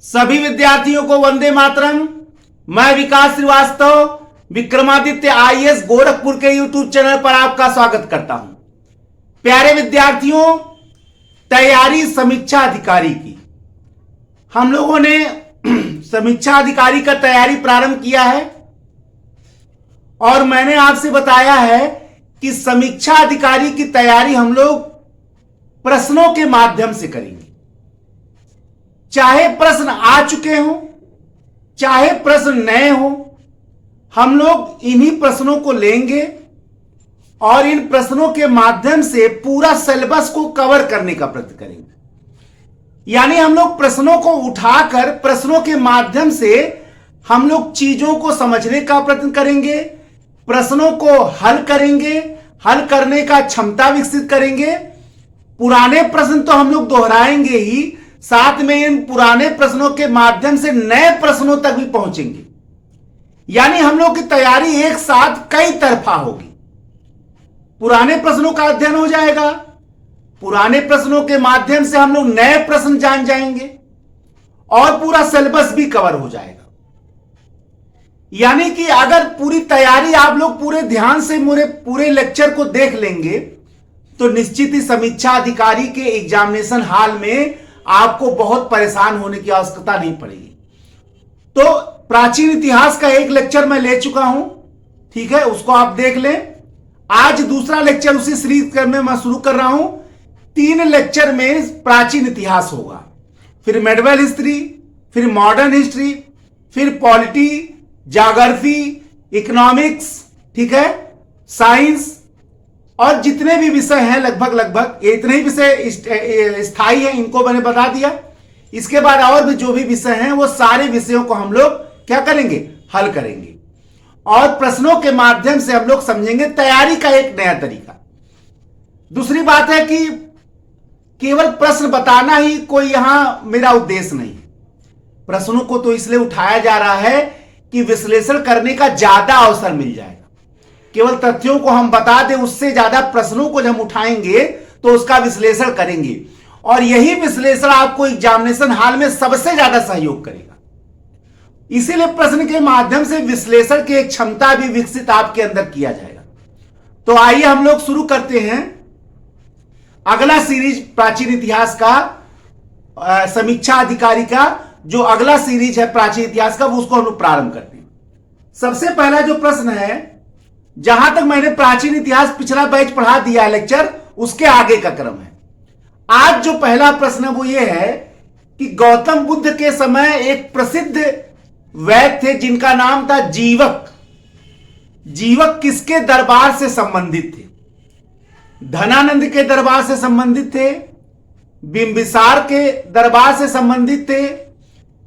सभी विद्यार्थियों को वंदे मातरम। मैं विकास श्रीवास्तव विक्रमादित्य आईएएस गोरखपुर के यूट्यूब चैनल पर आपका स्वागत करता हूं। प्यारे विद्यार्थियों, तैयारी समीक्षा अधिकारी की हम लोगों ने समीक्षा अधिकारी का तैयारी प्रारंभ किया है और मैंने आपसे बताया है कि समीक्षा अधिकारी की तैयारी हम लोग प्रश्नों के माध्यम से करेंगे। चाहे प्रश्न आ चुके हों, चाहे प्रश्न नए हों, हम लोग इन्हीं प्रश्नों को लेंगे और इन प्रश्नों के माध्यम से पूरा सिलेबस को कवर करने का प्रयत्न करेंगे। यानी हम लोग प्रश्नों को उठाकर प्रश्नों के माध्यम से हम लोग चीजों को समझने का प्रयत्न करेंगे, प्रश्नों को हल करेंगे, हल करने का क्षमता विकसित करेंगे। पुराने प्रश्न तो हम लोग दोहराएंगे ही, साथ में इन पुराने प्रश्नों के माध्यम से नए प्रश्नों तक भी पहुंचेंगे। यानी हम लोग की तैयारी एक साथ कई तरफा होगी। पुराने प्रश्नों का अध्ययन हो जाएगा, पुराने प्रश्नों के माध्यम से हम लोग नए प्रश्न जान जाएंगे और पूरा सिलेबस भी कवर हो जाएगा। यानी कि अगर पूरी तैयारी आप लोग पूरे ध्यान से पूरे लेक्चर को देख लेंगे तो निश्चित ही समीक्षा अधिकारी के एग्जामिनेशन हॉल में आपको बहुत परेशान होने की आवश्यकता नहीं पड़ेगी। तो प्राचीन इतिहास का एक लेक्चर मैं ले चुका हूं, ठीक है, उसको आप देख लें। आज दूसरा लेक्चर उसी सीरीज में मैं शुरू कर रहा हूं। 3 लेक्चर में प्राचीन इतिहास होगा, फिर मेडिवल हिस्ट्री, फिर मॉडर्न हिस्ट्री, फिर पॉलिटी, ज्योग्राफी, इकोनॉमिक्स, ठीक है, साइंस और जितने भी विषय हैं लगभग इतने ही विषय स्थायी हैं, इनको मैंने बता दिया। इसके बाद और भी जो भी विषय हैं वो सारे विषयों को हम लोग क्या करेंगे, हल करेंगे और प्रश्नों के माध्यम से हम लोग समझेंगे तैयारी का एक नया तरीका। दूसरी बात है कि केवल प्रश्न बताना ही कोई यहां मेरा उद्देश्य नहीं। प्रश्नों को तो इसलिए उठाया जा रहा है कि विश्लेषण करने का ज्यादा अवसर मिल जाएगा। केवल तथ्यों को हम बता दें, उससे ज्यादा प्रश्नों को जब हम उठाएंगे तो उसका विश्लेषण करेंगे और यही विश्लेषण आपको एग्जामिनेशन हॉल में सबसे ज्यादा सहयोग करेगा। इसीलिए प्रश्न के माध्यम से विश्लेषण की एक क्षमता भी विकसित आपके अंदर किया जाएगा। तो आइए हम लोग शुरू करते हैं अगला सीरीज प्राचीन इतिहास का, समीक्षा अधिकारी का जो अगला सीरीज है प्राचीन इतिहास का, उसको हम लोग प्रारंभ करते हैं। सबसे पहला जो प्रश्न है, जहां तक मैंने प्राचीन इतिहास पिछला बैच पढ़ा दिया है लेक्चर, उसके आगे का क्रम है। आज जो पहला प्रश्न है वो ये है कि गौतम बुद्ध के समय एक प्रसिद्ध वैद्य थे जिनका नाम था जीवक। जीवक किसके दरबार से संबंधित थे? धनानंद के दरबार से संबंधित थे, बिंबिसार के दरबार से संबंधित थे,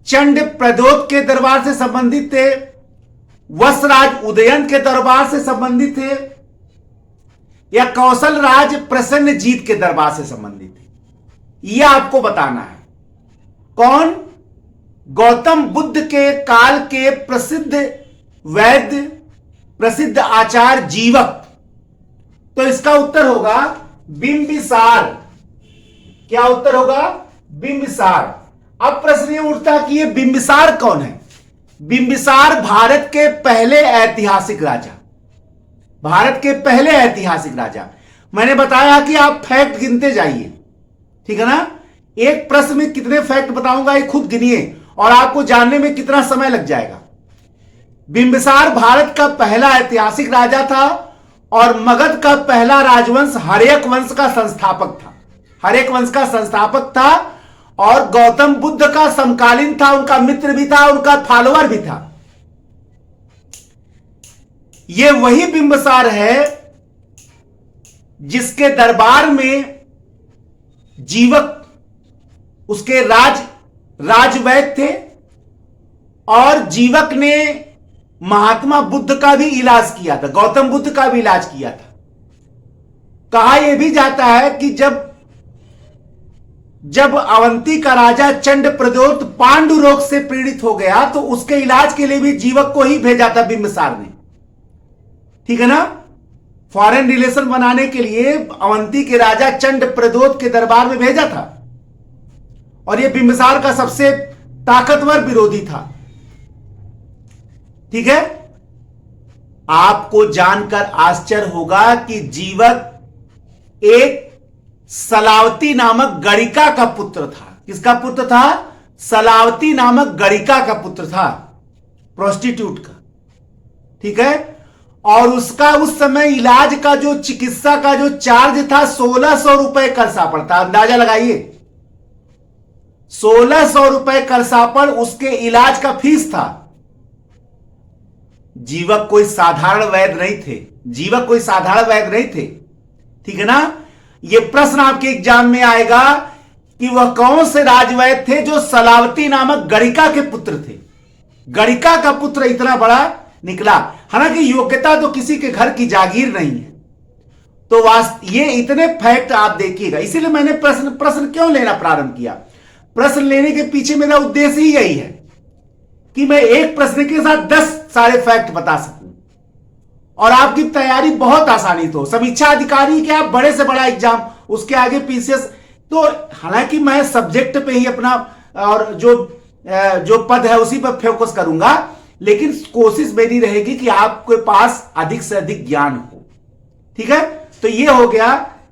चंड प्रद्योत के दरबार से संबंधित थे, वसराज उदयन के दरबार से संबंधित थे या कौशल राज प्रसन्नजीत के दरबार से संबंधित थे? यह आपको बताना है। कौन? गौतम बुद्ध के काल के प्रसिद्ध वैद्य, प्रसिद्ध आचार्य जीवक। तो इसका उत्तर होगा बिंबिसार। क्या उत्तर होगा? बिंबिसार। अब प्रश्न यह उठता कि यह बिंबिसार कौन है? बिंबिसार भारत के पहले ऐतिहासिक राजा, भारत के पहले ऐतिहासिक राजा। मैंने बताया कि आप फैक्ट गिनते जाइए, ठीक है ना। एक प्रश्न में कितने फैक्ट बताऊंगा ये खुद गिनिए और आपको जानने में कितना समय लग जाएगा। बिंबिसार भारत का पहला ऐतिहासिक राजा था और मगध का पहला राजवंश हर्यक वंश का संस्थापक था। हर्यक वंश का संस्थापक था और गौतम बुद्ध का समकालीन था, उनका मित्र भी था, उनका फॉलोअर भी था। यह वही बिंबिसार है जिसके दरबार में जीवक उसके राजवैद्य थे और जीवक ने महात्मा बुद्ध का भी इलाज किया था, गौतम बुद्ध का भी इलाज किया था। कहा यह भी जाता है कि जब अवंती का राजा चंड प्रद्योत पांडु रोग से पीड़ित हो गया तो उसके इलाज के लिए भी जीवक को ही भेजा था बिंबिसार ने, ठीक है ना। फॉरेन रिलेशन बनाने के लिए अवंती के राजा चंड प्रद्योत के दरबार में भेजा था और यह बिंबिसार का सबसे ताकतवर विरोधी था। ठीक है, आपको जानकर आश्चर्य होगा कि जीवक एक सलावती नामक गणिका का पुत्र था। किसका पुत्र था? सलावती नामक गणिका का पुत्र था, प्रोस्टिट्यूट का। ठीक है, और उसका उस समय इलाज का जो चिकित्सा का जो चार्ज था 1600 रुपए करसापड़ था। अंदाजा लगाइए, 1600 रुपए करसापड़ उसके इलाज का फीस था। जीवक कोई साधारण वैद्य नहीं थे, जीवक कोई साधारण वैद्य नहीं थे। ठीक है ना। यह प्रश्न आपके एग्जाम में आएगा कि वह कौन से राजवैद्य थे जो सलावती नामक गणिका के पुत्र थे। गणिका का पुत्र इतना बड़ा निकला। हालांकि योग्यता तो किसी के घर की जागीर नहीं है। तो ये इतने फैक्ट आप देखिएगा। इसीलिए मैंने प्रश्न क्यों लेना प्रारंभ किया। प्रश्न लेने के पीछे मेरा उद्देश्य ही यही है कि मैं एक प्रश्न के साथ 10 सारे फैक्ट बता सकूं और आपकी तैयारी बहुत आसानी तो। समीक्षा अधिकारी के आप बड़े से बड़ा एग्जाम, उसके आगे पीसीएस, तो हालांकि मैं सब्जेक्ट पे ही अपना और जो पद है उसी पर फोकस करूंगा, लेकिन कोशिश मेरी रहेगी कि आपके पास अधिक से अधिक ज्ञान हो। ठीक है, तो ये हो गया।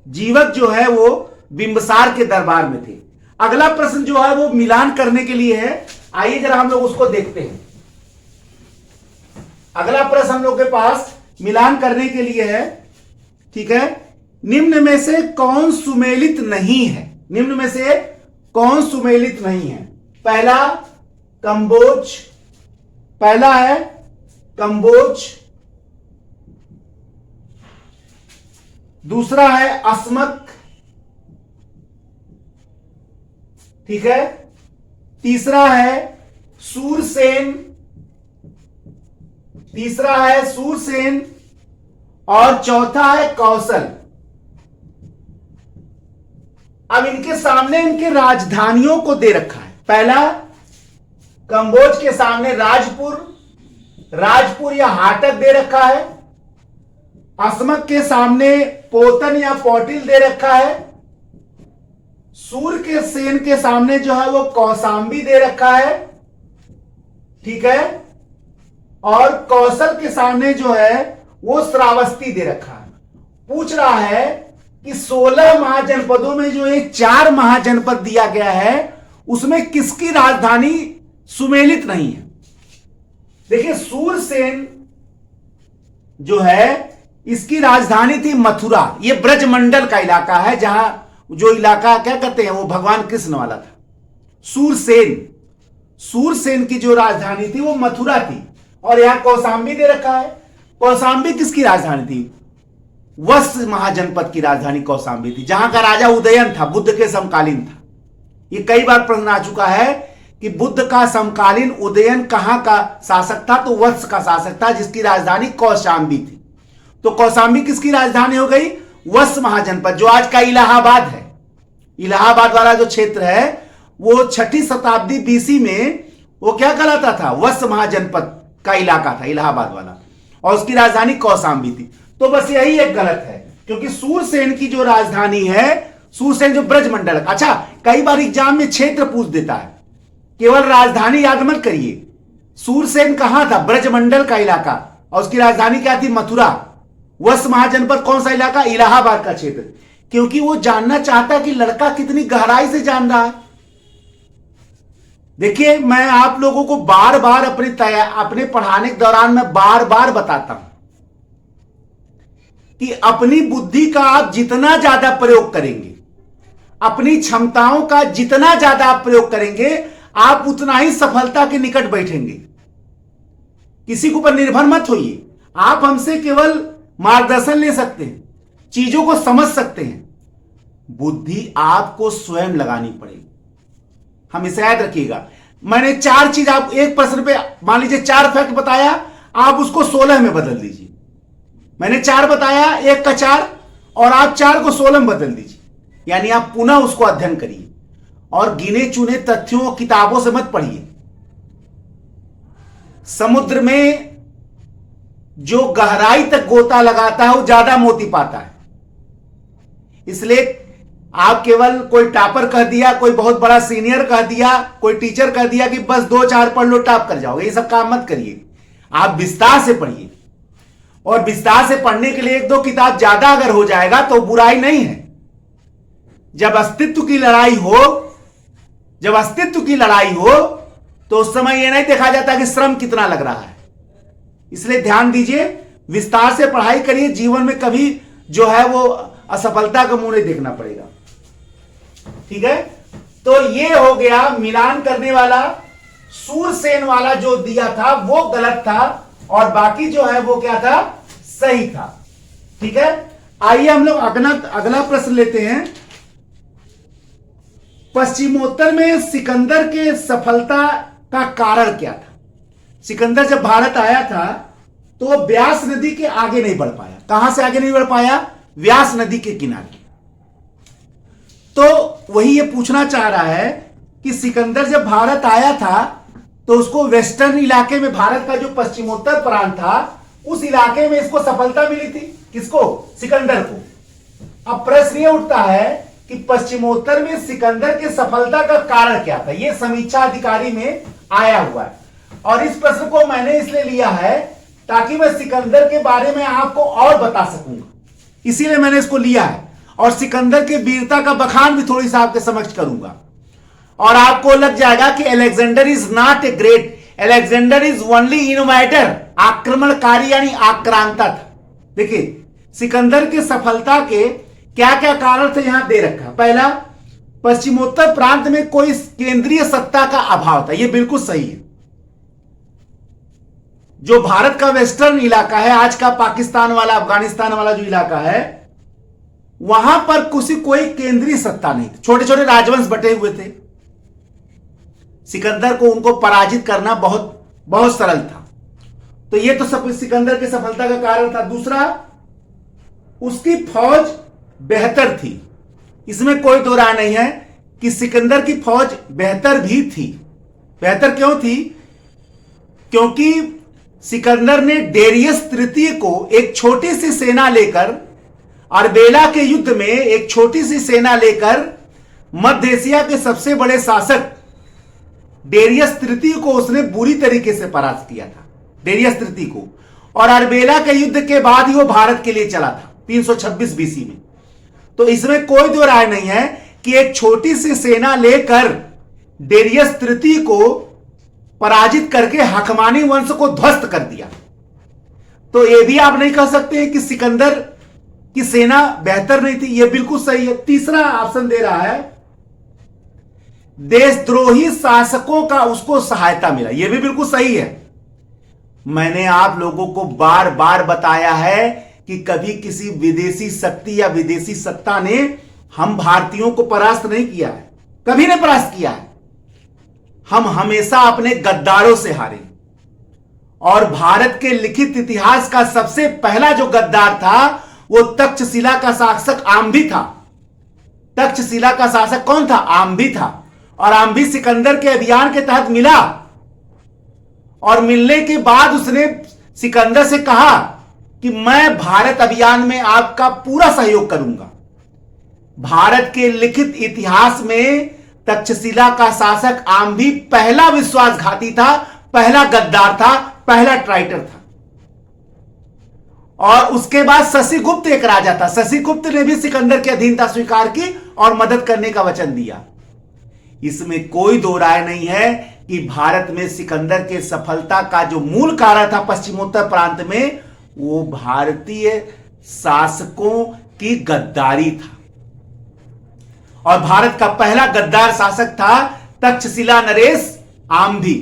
जीवक जो है वो बिंबसार के दरबार में थे। अगला प्रश्न जो है वो मिलान करने के लिए है। आइए जरा हम लोग उसको देखते हैं। अगला प्रश्न हम लोग के पास मिलान करने के लिए है। ठीक है, निम्न में से कौन सुमेलित नहीं है? निम्न में से कौन सुमेलित नहीं है? पहला कंबोज, पहला है कंबोज, दूसरा है अस्मक, ठीक है, तीसरा है सूरसेन, तीसरा है सूरसेन और चौथा है कौशल। अब इनके सामने इनके राजधानियों को दे रखा है। पहला कंबोज के सामने राजपुर या हाटक दे रखा है। अस्मक के सामने पोतन या पौटिल दे रखा है। सूर के सेन के सामने जो है वो कौसांबी दे रखा है। ठीक है, और कौशल के सामने जो है वो श्रावस्ती दे रखा है। पूछ रहा है कि 16 महाजनपदों में जो ये 4 महाजनपद दिया गया है उसमें किसकी राजधानी सुमेलित नहीं है? देखिए, सूरसेन जो है इसकी राजधानी थी मथुरा। ये ब्रजमंडल का इलाका है, जहां जो इलाका क्या कहते हैं वो भगवान कृष्ण वाला था। सूरसेन की जो राजधानी थी वो मथुरा थी। और यहां कौसांबी दे रखा है। कौसांबी किसकी राजधानी थी? वत्स महाजनपद की राजधानी कौसांबी थी, जहां का राजा उदयन था, बुद्ध के समकालीन था। ये कई बार प्रश्न आ चुका है कि बुद्ध का समकालीन उदयन कहां का शासक था? तो वत्स का शासक था, जिसकी राजधानी कौशांबी थी। तो कौशांबी किसकी राजधानी हो गई? वत्स महाजनपद, जो आज का इलाहाबाद है। इलाहाबाद वाला जो क्षेत्र है वो 6ठी शताब्दी बीसी में वो क्या कहलाता था? वत्स महाजनपद का इलाका था, इलाहाबाद वाला, और उसकी राजधानी कौशांबी थी। तो बस यही एक गलत है, क्योंकि सूरसेन की जो राजधानी है, सूरसेन जो ब्रजमंडल। अच्छा, कई बार एग्जाम में क्षेत्र पूछ देता है, केवल राजधानी याद मत करिए। सूरसेन कहां था? ब्रजमंडल का इलाका, और उसकी राजधानी क्या थी? मथुरा। वत्स महाजनपद कौन सा इलाका? इलाहाबाद का क्षेत्र। क्योंकि वो जानना चाहता है कि लड़का कितनी गहराई से जान रहा है। देखिए, मैं आप लोगों को बार बार अपने पढ़ाने के दौरान मैं बार बार बताता हूं कि अपनी बुद्धि का आप जितना ज्यादा प्रयोग करेंगे, अपनी क्षमताओं का जितना ज्यादा आप प्रयोग करेंगे, आप उतना ही सफलता के निकट बैठेंगे। किसी के ऊपर निर्भर मत होइए। आप हमसे केवल मार्गदर्शन ले सकते हैं, चीजों को समझ सकते हैं। बुद्धि आपको स्वयं लगानी पड़ेगी। हमेशा याद रखिएगा, मैंने 4 चीज आप एक प्रश्न पे मान लीजिए 4 फैक्ट बताया, आप उसको 16 में बदल दीजिए। मैंने 4 बताया, 1 का 4, और आप 4 को 16 में बदल दीजिए। यानी आप पुनः उसको अध्ययन करिए और गिने चुने तथ्यों किताबों से मत पढ़िए। समुद्र में जो गहराई तक गोता लगाता है वो ज्यादा मोती पाता है। इसलिए आप केवल कोई टॉपर कह दिया, कोई बहुत बड़ा सीनियर कह दिया, कोई टीचर कह दिया कि बस 2-4 पढ़ लो टॉप कर जाओगे, ये सब काम मत करिए। आप विस्तार से पढ़िए, और विस्तार से पढ़ने के लिए 1-2 किताब ज्यादा अगर हो जाएगा तो बुराई नहीं है। जब अस्तित्व की लड़ाई हो तो उस समय यह नहीं देखा जाता कि श्रम कितना लग रहा है। इसलिए ध्यान दीजिए, विस्तार से पढ़ाई करिए, जीवन में कभी जो है वो असफलता का मुंह नहीं देखना पड़ेगा। ठीक है, तो ये हो गया मिलान करने वाला, सूरसेन वाला जो दिया था वो गलत था, और बाकी जो है वो क्या था, सही था। ठीक है, आइए हम लोग अगला प्रश्न लेते हैं। पश्चिमोत्तर में सिकंदर के सफलता का कारण क्या था? सिकंदर जब भारत आया था तो वो व्यास नदी के आगे नहीं बढ़ पाया। कहां से आगे नहीं बढ़ पाया? व्यास नदी के किनारे। तो वही ये पूछना चाह रहा है कि सिकंदर जब भारत आया था तो उसको वेस्टर्न इलाके में, भारत का जो पश्चिमोत्तर प्रांत था उस इलाके में इसको सफलता मिली थी। किसको? सिकंदर को। अब प्रश्न ये उठता है कि पश्चिमोत्तर में सिकंदर के सफलता का कारण क्या था? यह समीक्षा अधिकारी में आया हुआ है, और इस प्रश्न को मैंने इसलिए लिया है ताकि मैं सिकंदर के बारे में आपको और बता सकूंगा, इसीलिए मैंने इसको लिया है। और सिकंदर के वीरता का बखान भी थोड़ी सा आपके समक्ष करूंगा, और आपको लग जाएगा कि Alexander is not a great, Alexander is only innovator, आक्रमणकारी यानी आक्रांता था। देखिए सिकंदर की सफलता के क्या क्या कारण थे यहां दे रखा। पहला, पश्चिमोत्तर प्रांत में कोई केंद्रीय सत्ता का अभाव था। यह बिल्कुल सही है। जो भारत का वेस्टर्न इलाका है, आज का पाकिस्तान वाला, अफगानिस्तान वाला जो इलाका है, वहां पर कोई केंद्रीय सत्ता नहीं थी। छोटे छोटे राजवंश बटे हुए थे। सिकंदर को उनको पराजित करना बहुत बहुत सरल था। तो यह तो सब सिकंदर की सफलता का कारण था। दूसरा, उसकी फौज बेहतर थी। इसमें कोई दो राय नहीं है कि सिकंदर की फौज बेहतर भी थी। बेहतर क्यों थी? क्योंकि सिकंदर ने डेरियस तृतीय को एक छोटी सी सेना लेकर, अर्बेला के युद्ध में एक छोटी सी सेना लेकर मध्य एशिया के सबसे बड़े शासक डेरियस तृतीय को उसने बुरी तरीके से परास्त किया था, डेरियस तृतीय को। और अर्बेला के युद्ध के बाद ही वो भारत के लिए चला था 326 बीसी में। तो इसमें कोई दो राय नहीं है कि एक छोटी सी सेना लेकर डेरियस तृतीय को पराजित करके हकमानी वंश को ध्वस्त कर दिया। तो यह भी आप नहीं कह सकते कि सिकंदर की सेना बेहतर नहीं थी। यह बिल्कुल सही है। तीसरा ऑप्शन दे रहा है, देशद्रोही शासकों का उसको सहायता मिला। यह भी बिल्कुल सही है। मैंने आप लोगों को बार बार बताया है कि कभी किसी विदेशी शक्ति या विदेशी सत्ता ने हम भारतीयों को परास्त नहीं किया है, कभी नहीं परास्त किया है। हम हमेशा अपने गद्दारों से हारे। और भारत के लिखित इतिहास का सबसे पहला जो गद्दार था वो तक्षशिला का शासक आम्भी था। तक्षशिला का शासक कौन था? आम्भी था। और आम्भी सिकंदर के अभियान के तहत मिला, और मिलने के बाद उसने सिकंदर से कहा कि मैं भारत अभियान में आपका पूरा सहयोग करूंगा। भारत के लिखित इतिहास में तक्षशिला का शासक आम्भी पहला विश्वासघाती था, पहला गद्दार था, पहला ट्राइटर था। और उसके बाद शशिगुप्त एक राजा था। शशिगुप्त ने भी सिकंदर की अधीनता स्वीकार की और मदद करने का वचन दिया। इसमें कोई दो राय नहीं है कि भारत में सिकंदर के सफलता का जो मूल कारण था पश्चिमोत्तर प्रांत में, वो भारतीय शासकों की गद्दारी था। और भारत का पहला गद्दार शासक था तक्षशिला नरेश आम्भी।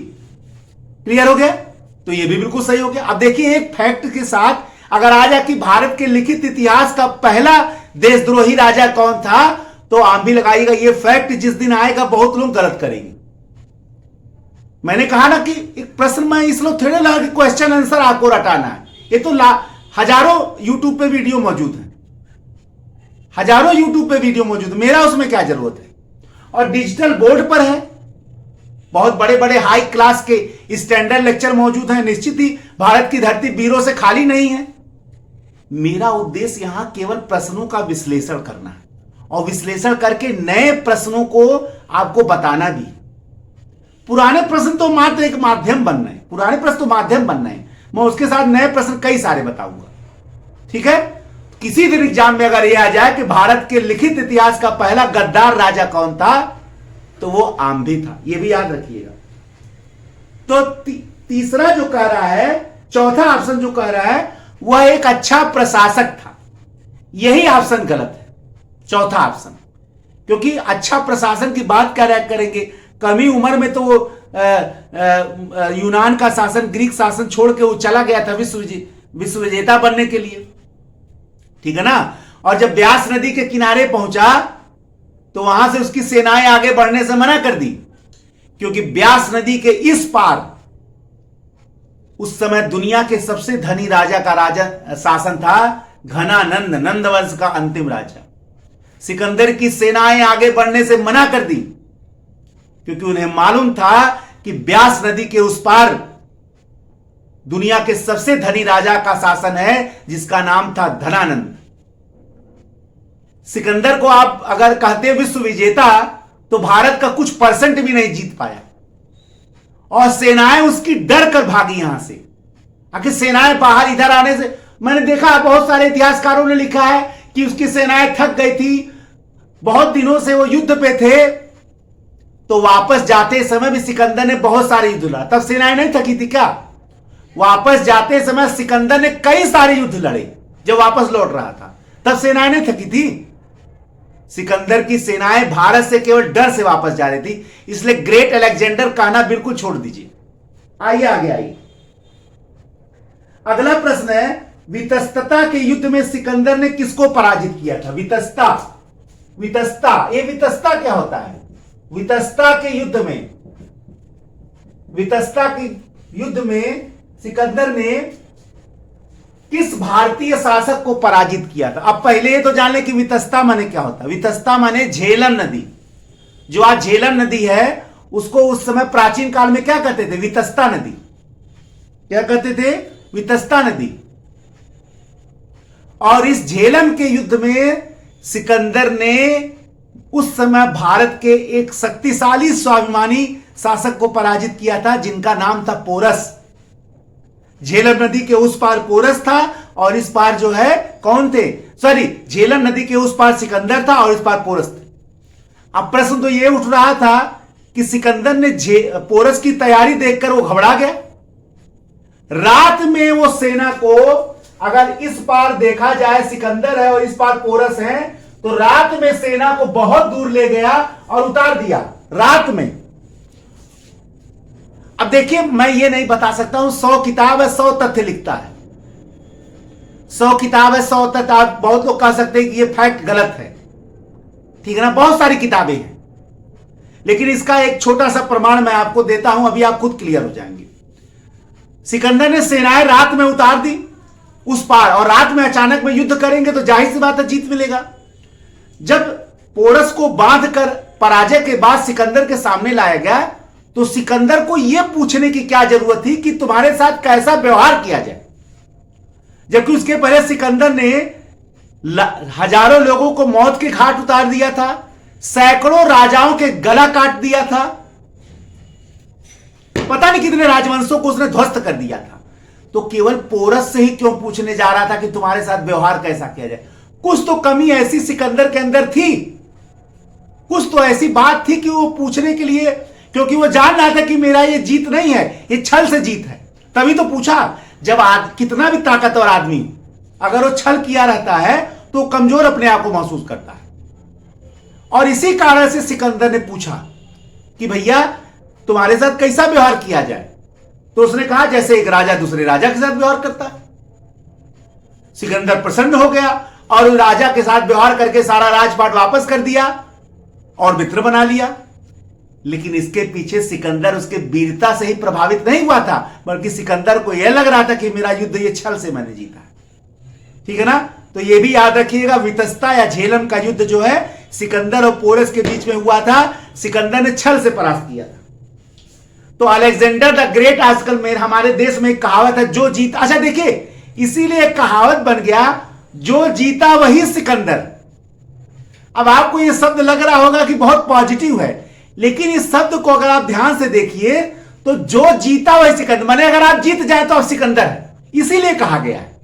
क्लियर हो गया? तो यह भी बिल्कुल सही हो गया। अब देखिए एक फैक्ट के साथ अगर आ जाए कि भारत के लिखित इतिहास का पहला देशद्रोही राजा कौन था, तो आम्भी लगाइएगा। यह फैक्ट जिस दिन आएगा बहुत लोग गलत करेंगे। मैंने कहा ना कि एक प्रश्न में इसलिए थोड़े लगा कि क्वेश्चन आंसर आपको रटाना है। ये तो हजारों यूट्यूब पे वीडियो मौजूद है, हजारों यूट्यूब पे वीडियो मौजूद है। मेरा उसमें क्या जरूरत है? और डिजिटल बोर्ड पर है, बहुत बड़े बड़े हाई क्लास के स्टैंडर्ड लेक्चर मौजूद हैं। निश्चित ही भारत की धरती वीरों से खाली नहीं है। मेरा उद्देश्य यहां केवल प्रश्नों का विश्लेषण करना है और विश्लेषण करके नए प्रश्नों को आपको बताना भी। पुराने प्रश्न तो मात्र एक माध्यम बनना है, पुराने प्रश्न तो माध्यम बनना है, मैं उसके साथ नए प्रश्न कई सारे बताऊंगा। ठीक है, किसी दिन एग्जाम में अगर यह आ जाए कि भारत के लिखित इतिहास का पहला गद्दार राजा कौन था, तो वो आम्भी था, यह भी याद रखिएगा। तो तीसरा जो कह रहा है, चौथा ऑप्शन जो कह रहा है वह एक अच्छा प्रशासक था, यही ऑप्शन गलत है, चौथा ऑप्शन। क्योंकि अच्छा प्रशासन की बात क्या करेंगे, कम ही उम्र में तो वो यूनान का शासन, ग्रीक शासन छोड़ के वो चला गया था विश्व विजेता बनने के लिए। ठीक है ना। और जब ब्यास नदी के किनारे पहुंचा तो वहां से उसकी सेनाएं आगे बढ़ने से मना कर दी, क्योंकि ब्यास नदी के इस पार उस समय दुनिया के सबसे धनी राजा का शासन था घनानंद, नंदवंश का अंतिम राजा। सिकंदर की सेनाएं आगे बढ़ने से मना कर दी, क्योंकि उन्हें मालूम था कि ब्यास नदी के उस पार दुनिया के सबसे धनी राजा का शासन है, जिसका नाम था धनानंद। सिकंदर को आप अगर कहते विश्व विजेता, तो भारत का कुछ परसेंट भी नहीं जीत पाया, और सेनाएं उसकी डर कर भागी यहां से। आखिर सेनाएं बाहर इधर आने से, मैंने देखा बहुत सारे इतिहासकारों ने लिखा है कि उसकी सेनाएं थक गई थी, बहुत दिनों से वो युद्ध पे थे, तो वापस जाते समय भी सिकंदर ने बहुत सारे युद्ध लड़ा। तब सेनाएं नहीं थकी थी क्या? वापस जाते समय सिकंदर ने कई सारे युद्ध लड़े, जब वापस लौट रहा था तब सेनाएं नहीं थकी थी। सिकंदर की सेनाएं भारत से केवल डर से वापस जा रही थी, इसलिए ग्रेट अलेक्जेंडर कहना बिल्कुल छोड़ दीजिए। आइए आगे आइए, अगला प्रश्न है, वितस्तता के युद्ध में सिकंदर ने किसको पराजित किया था? वितस्ता, वितस्ता, ये वितस्ता क्या होता है? वितस्ता के युद्ध में, वितस्ता के युद्ध में सिकंदर ने किस भारतीय शासक को पराजित किया था? अब पहले ये तो जान ले कि वितस्ता माने क्या होता है। वितस्ता माने झेलम नदी, जो आज झेलम नदी है उसको उस समय प्राचीन काल में क्या कहते थे? वितस्ता नदी। क्या कहते थे? वितस्ता नदी। और इस झेलम के युद्ध में सिकंदर ने उस समय भारत के एक शक्तिशाली स्वाभिमानी शासक को पराजित किया था, जिनका नाम था पोरस। झेलम नदी के उस पार पोरस था और इस पार जो है कौन थे? सॉरी, झेलम नदी के उस पार सिकंदर था और इस पार पोरस थे। अब प्रश्न तो यह उठ रहा था कि सिकंदर ने पोरस की तैयारी देखकर वो घबरा गया। रात में वो सेना को, अगर इस पार देखा जाए सिकंदर है और इस पार पोरस है, तो रात में सेना को बहुत दूर ले गया और उतार दिया रात में। अब देखिए, मैं ये नहीं बता सकता हूं, 100 किताब है 100 तथ्य लिखता है, 100 किताब है 100 तथ्य। आप बहुत लोग कह सकते हैं कि ये फैक्ट गलत है, ठीक है ना, बहुत सारी किताबें हैं, लेकिन इसका एक छोटा सा प्रमाण मैं आपको देता हूं, अभी आप खुद क्लियर हो जाएंगे। सिकंदर ने सेनाएं रात में उतार दी उस पार, और रात में अचानक में युद्ध करेंगे तो जाहिर सी बात है जीत मिलेगा। जब पोरस को बांधकर पराजय के बाद सिकंदर के सामने लाया गया, तो सिकंदर को यह पूछने की क्या जरूरत थी कि तुम्हारे साथ कैसा व्यवहार किया जाए, जबकि उसके पहले सिकंदर ने हजारों लोगों को मौत के घाट उतार दिया था, सैकड़ों राजाओं के गला काट दिया था, पता नहीं कितने राजवंशों को उसने ध्वस्त कर दिया था। तो केवल पोरस से ही क्यों पूछने जा रहा था कि तुम्हारे साथ व्यवहार कैसा किया जाए? कुछ तो कमी ऐसी सिकंदर के अंदर थी, कुछ तो ऐसी बात थी कि वो पूछने के लिए, क्योंकि वो जान रहा था कि मेरा ये जीत नहीं है, ये छल से जीत है, तभी तो पूछा। जब कितना भी ताकतवर आदमी अगर वो छल किया रहता है तो कमजोर अपने आप को महसूस करता है। और इसी कारण से सिकंदर ने पूछा कि भैया तुम्हारे साथ कैसा व्यवहार किया जाए? तो उसने कहा जैसे एक राजा दूसरे राजा के साथ व्यवहार करता है। सिकंदर प्रसन्न हो गया और उस राजा के साथ व्यवहार करके सारा राजपाट वापस कर दिया और मित्र बना लिया। लेकिन इसके पीछे सिकंदर उसके वीरता से ही प्रभावित नहीं हुआ था, बल्कि सिकंदर को यह लग रहा था कि मेरा युद्ध ये छल से मैंने जीता है। ठीक है ना। तो यह भी याद रखिएगा, वितस्ता या झेलम का युद्ध जो है सिकंदर और पोरस के बीच में हुआ था, सिकंदर ने छल से परास्त किया था। तो अलेक्जेंडर द ग्रेट, आजकल में हमारे देश में एक कहावत है, जो जीता, अच्छा देखिए इसीलिए एक कहावत बन गया, जो जीता वही सिकंदर। अब आपको यह शब्द लग रहा होगा कि बहुत पॉजिटिव है, लेकिन इस शब्द को अगर आप ध्यान से देखिए तो जो जीता वही सिकंदर, माने अगर आप जीत जाए तो आप सिकंदर है, इसीलिए कहा गया है।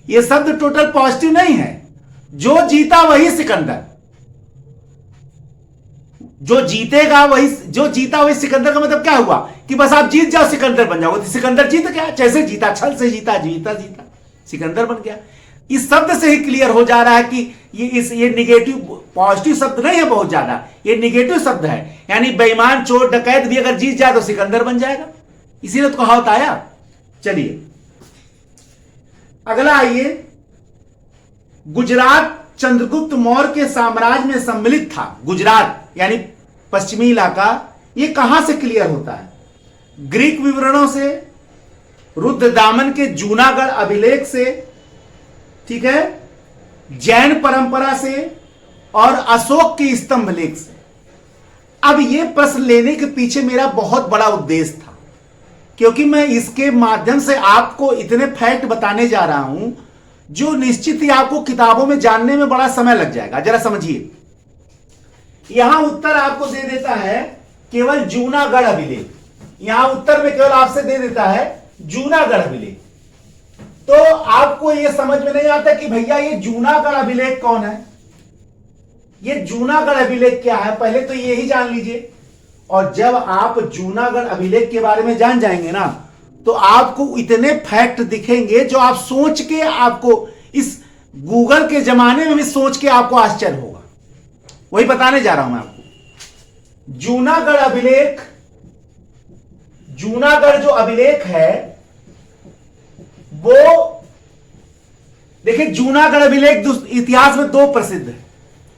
यह शब्द टोटल पॉजिटिव नहीं है। जो जीता वही सिकंदर, जो जीता वही सिकंदर का मतलब क्या हुआ कि बस आप जीत जाओ सिकंदर बन जाओगे, तो सिकंदर जीत गया, जैसे जीता, छल से जीता, जीता सिकंदर बन गया। इस शब्द से ही क्लियर हो जा रहा है कि ये निगेटिव, पॉजिटिव शब्द नहीं है बहुत ज्यादा, ये निगेटिव शब्द है। यानी बेईमान, चोर, डकैत भी अगर जीत जाए तो सिकंदर बन जाएगा, इसीलिए तो कहावत आया। चलिए अगला आइए, गुजरात चंद्रगुप्त मौर्य के साम्राज्य में सम्मिलित था। गुजरात यानी पश्चिमी इलाका, यह कहां से क्लियर होता है? ग्रीक विवरणों से, रुद्रदामन के जूनागढ़ अभिलेख से, ठीक है, जैन परंपरा से और अशोक के स्तंभ लेख से। अब यह प्रश्न लेने के पीछे मेरा बहुत बड़ा उद्देश्य था, क्योंकि मैं इसके माध्यम से आपको इतने फैक्ट बताने जा रहा हूं जो निश्चित ही आपको किताबों में जानने में बड़ा समय लग जाएगा। जरा समझिए, यहां उत्तर आपको दे देता है केवल जूनागढ़ अभिलेख, यहां उत्तर में केवल आपसे दे देता है जूनागढ़ अभिलेख। तो आपको यह समझ में नहीं आता कि भैया ये जूनागढ़ अभिलेख कौन है, ये जूनागढ़ अभिलेख क्या है, पहले तो यही जान लीजिए। और जब आप जूनागढ़ अभिलेख के बारे में जान जाएंगे ना, तो आपको इतने फैक्ट दिखेंगे जो आप सोच के, आपको इस गूगल के जमाने में भी सोच के आपको आश्चर्य होगा। वही बताने जा रहा हूं मैं आपको। जूनागढ़ अभिलेख, जूनागढ़ जो अभिलेख है वो देखिए, जूनागढ़ अभिलेख इतिहास में दो प्रसिद्ध है,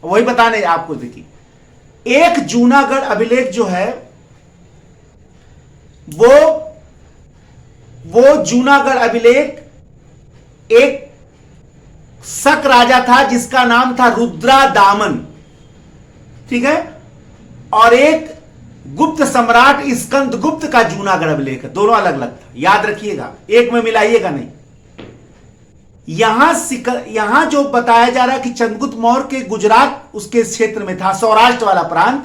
वही बताने आपको। देखिए, एक जूनागढ़ अभिलेख जो है वो जूनागढ़ अभिलेख एक शक राजा था जिसका नाम था रुद्रदामन, ठीक है, और एक गुप्त सम्राट स्कंदगुप्त का जूनागढ़ अभिलेख है, दोनों अलग अलग था, याद रखिएगा, एक में मिलाइएगा नहीं। यहां जो बताया जा रहा है कि चंद्रगुप्त मौर्य के गुजरात उसके क्षेत्र में था, सौराष्ट्र वाला प्रांत,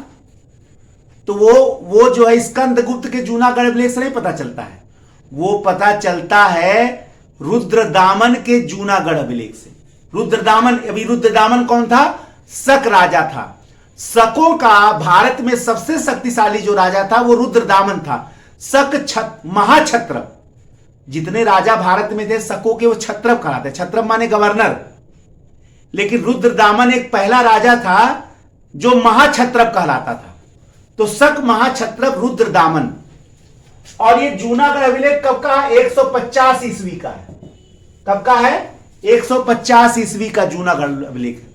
तो वो जो है स्कंदगुप्त के जूनागढ़ अभिलेख से नहीं पता चलता है, वो पता चलता है रुद्रदामन के जूनागढ़ अभिलेख से। रुद्रदामन, अभी रुद्रदामन कौन था? शक राजा था। शकों का भारत में सबसे शक्तिशाली जो राजा था वो रुद्रदामन था। शक महाछत्र, जितने राजा भारत में थे शकों के, वो छत्रप कहलाते। छत्रप माने गवर्नर, लेकिन रुद्रदामन एक पहला राजा था जो महाछत्रप कहलाता था। तो शक महाछत्रप रुद्रदामन। और ये जूनागढ़ अभिलेख कब का है? 150 ईस्वी का है। कब का है? 150 ईस्वी का जूनागढ़ अभिलेख है।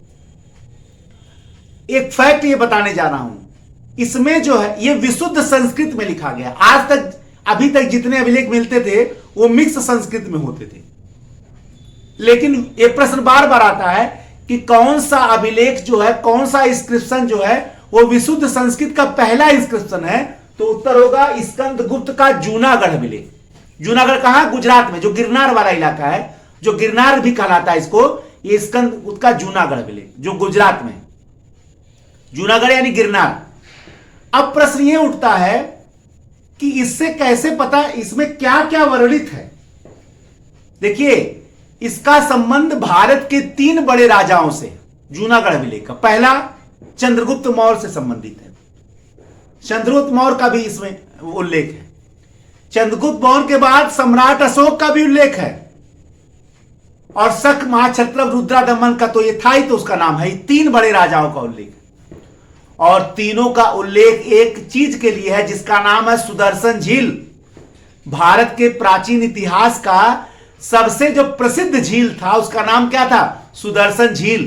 एक फैक्ट ये बताने जा रहा हूं, इसमें जो है ये विशुद्ध संस्कृत में लिखा गया। आज तक, अभी तक जितने अभिलेख मिलते थे वो मिक्स संस्कृत में होते थे, लेकिन ये प्रश्न बार बार आता है कि कौन सा अभिलेख जो है, कौन सा इंस्क्रिप्शन जो है वो विशुद्ध संस्कृत का पहला इंस्क्रिप्शन है। तो उत्तर होगा स्कंदगुप्त का जूनागढ़ अभिलेख। जूनागढ़ कहां? गुजरात में, जो गिरनार वाला इलाका है, जो गिरनार भी कहलाता है इसको, ये स्कंदगुप्त का जूनागढ़ अभिलेख जो गुजरात में, जूनागढ़ यानी गिरनार। अब प्रश्न ये उठता है कि इससे कैसे पता, इसमें क्या क्या वर्णित है? देखिए, इसका संबंध भारत के 3 बड़े राजाओं से, जूनागढ़ अभिलेख का। पहला चंद्रगुप्त मौर्य से संबंधित है, चंद्रगुप्त मौर्य का भी इसमें उल्लेख है। चंद्रगुप्त मौर्य के बाद सम्राट अशोक का भी उल्लेख है, और शक महाछत्रप रुद्रदामन का तो ये था ही, तो उसका नाम है। 3 बड़े राजाओं का उल्लेख है, और तीनों का उल्लेख एक चीज के लिए है जिसका नाम है सुदर्शन झील। भारत के प्राचीन इतिहास का सबसे जो प्रसिद्ध झील था उसका नाम क्या था? सुदर्शन झील।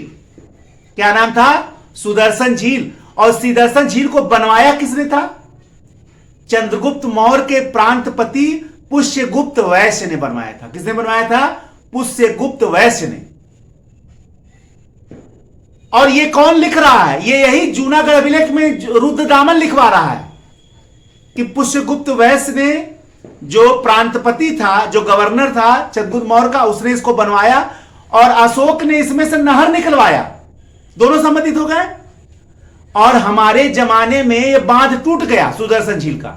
क्या नाम था? सुदर्शन झील। और सुदर्शन झील को बनवाया किसने था? चंद्रगुप्त मौर्य के प्रांतपति पुष्यगुप्त वैश्य ने बनवाया था। किसने बनवाया था? पुष्यगुप्त वैश्य ने। और ये कौन लिख रहा है? ये यही जूनागढ़ अभिलेख में रुद्रदामन लिखवा रहा है कि पुष्यगुप्त वैश्य ने, जो प्रांतपति था, जो गवर्नर था चंद्रगुप्त मौर्य का, उसने इसको बनवाया, और अशोक ने इसमें से नहर निकलवाया। दोनों संबंधित हो गए। और हमारे जमाने में यह बांध टूट गया सुदर्शन झील का।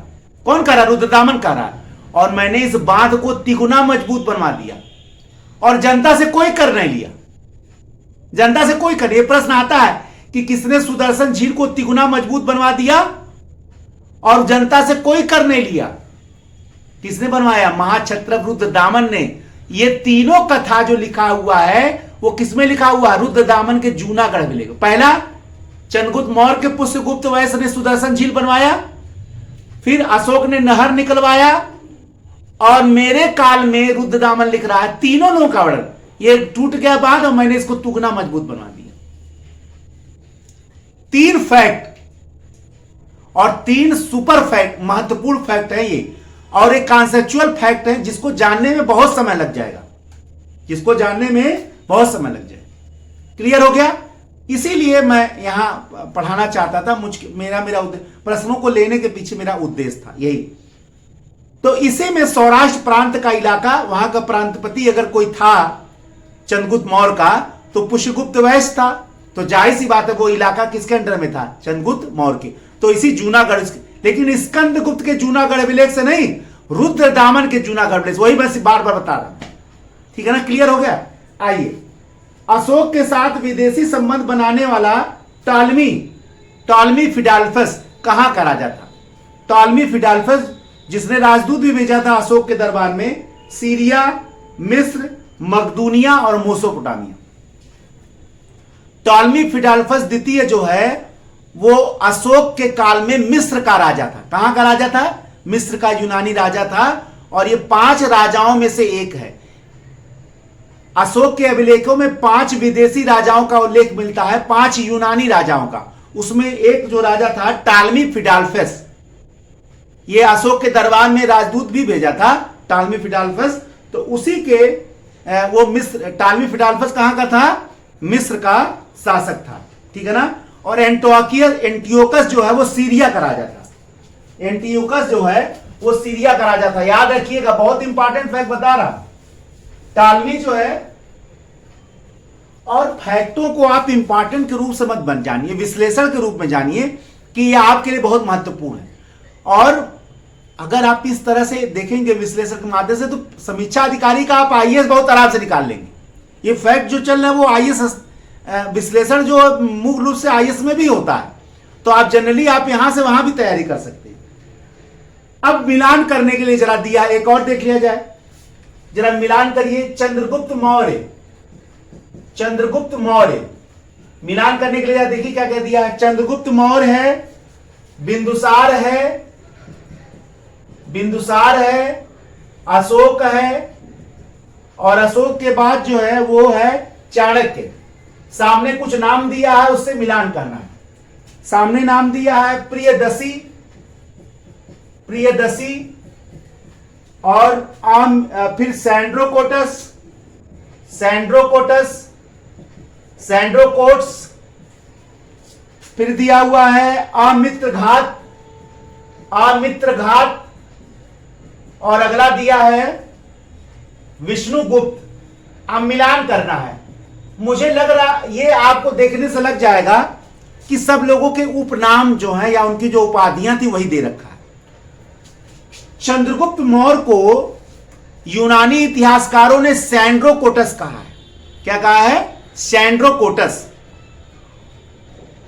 कौन करा? रुद्रदामन करा। और मैंने इस बांध को तिगुना मजबूत बनवा दिया और जनता से कोई कर नहीं लिया। जनता से कोई कर। यह प्रश्न आता है कि किसने सुदर्शन झील को तिगुना मजबूत बनवा दिया और जनता से कोई कर नहीं लिया? किसने बनवाया? महाक्षत्रप रुद्रदामन ने। यह तीनों कथा जो लिखा हुआ है वो किसमें लिखा हुआ? रुद्रदामन के जूनागढ़ में लिखा। पहला चंद्रगुप्त मौर्य के पुष्यगुप्त वैश्य ने सुदर्शन झील बनवाया, फिर अशोक ने नहर निकलवाया, और मेरे काल में रुद्रदामन लिख रहा है। तीनों लोगों का वर्णन। ये टूट गया बांध और मैंने इसको तुगना मजबूत बनवा दिया। 3 फैक्ट और 3 सुपर फैक्ट, महत्वपूर्ण फैक्ट है ये, और एक कॉन्सेप्चुअल फैक्ट है जिसको जानने में बहुत समय लग जाएगा। जिसको जानने में बहुत समय लग जाएगा। क्लियर हो गया? इसीलिए मैं यहां पढ़ाना चाहता था। मेरा प्रश्नों को लेने के पीछे मेरा उद्देश्य था यही। तो इसे में सौराष्ट्र प्रांत का इलाका, वहां का प्रांतपति अगर कोई था चंद्रगुप्त मौर्य का, तो पुष्यगुप्त वैश्य था। तो जाहिर सी बात है वो इलाका किसके अंडर में था? चंद्रगुप्त मौर्य के। तो इसी जूनागढ़, लेकिन स्कंदगुप्त के जूनागढ़ अभिलेख से नहीं, रुद्रदामन के जूनागढ़ अभिलेख। वही मैं बार बार बता रहा हूं। ठीक है ना? क्लियर हो गया? आइए, अशोक के साथ विदेशी संबंध बनाने वाला टॉलमी फिलाडेल्फस कहां का राजा था? टॉलमी फिलाडेल्फस जिसने राजदूत भी भेजा था अशोक के दरबार में, सीरिया, मिस्र, मकदूनिया और मेसोपोटामिया। टॉलमी फिलाडेल्फस द्वितीय जो है वो अशोक के काल में मिस्र का राजा था। कहां का राजा था? मिस्र का यूनानी राजा था। और ये 5 राजाओं में से एक है। अशोक के अभिलेखों में 5 विदेशी राजाओं का उल्लेख मिलता है, 5 यूनानी राजाओं का। उसमें एक जो राजा था टॉलमी फिलाडेल्फस, ये अशोक के दरबार में राजदूत भी भेजा था टॉलमी फिलाडेल्फस। तो उसी के वो मिस्र, टॉलमी फिलाडेल्फस कहां का था? मिस्र का शासक था। ठीक है ना? और एंटियोकस जो है वो सीरिया का राजा था। एंटियोकस जो है वो सीरिया का राजा था। याद रखिएगा, बहुत इंपॉर्टेंट फैक्ट बता रहा। टॉलमी जो है, और फैक्टों को आप इंपॉर्टेंट के रूप से मत बन जानिए, विश्लेषण के रूप में जानिए कि यह आपके लिए बहुत महत्वपूर्ण है। और अगर आप इस तरह से देखेंगे विश्लेषण के माध्यम से, तो समीक्षा अधिकारी का आप आईएएस बहुत आराम से निकाल लेंगे। ये फैक्ट जो चल रहा है वो आईएएस विश्लेषण जो मुख्य रूप से आईएएस में भी होता है। तो आप जनरली आप यहां से वहां भी तैयारी कर सकते हैं। अब मिलान करने के लिए जरा दिया एक और देख लिया जाए। जरा मिलान करिए। चंद्रगुप्त मौर्य मिलान करने के लिए देखिए क्या कह दिया है। चंद्रगुप्त मौर्य है, बिंदुसार है, अशोक है, और अशोक के बाद जो है वो है चाणक्य। सामने कुछ नाम दिया है, उससे मिलान करना है। सामने नाम दिया है प्रियदसी, और फिर सैंड्रोकोट्स, फिर दिया हुआ है अमित्रघात, और अगला दिया है विष्णुगुप्त। अब मिलान करना है। मुझे लग रहा ये आपको देखने से लग जाएगा कि सब लोगों के उपनाम जो हैं या उनकी जो उपाधियां थी वही दे रखा है। चंद्रगुप्त मौर्य को यूनानी इतिहासकारों ने सैंड्रोकोटस कहा है। क्या कहा है? सैंड्रोकोटस।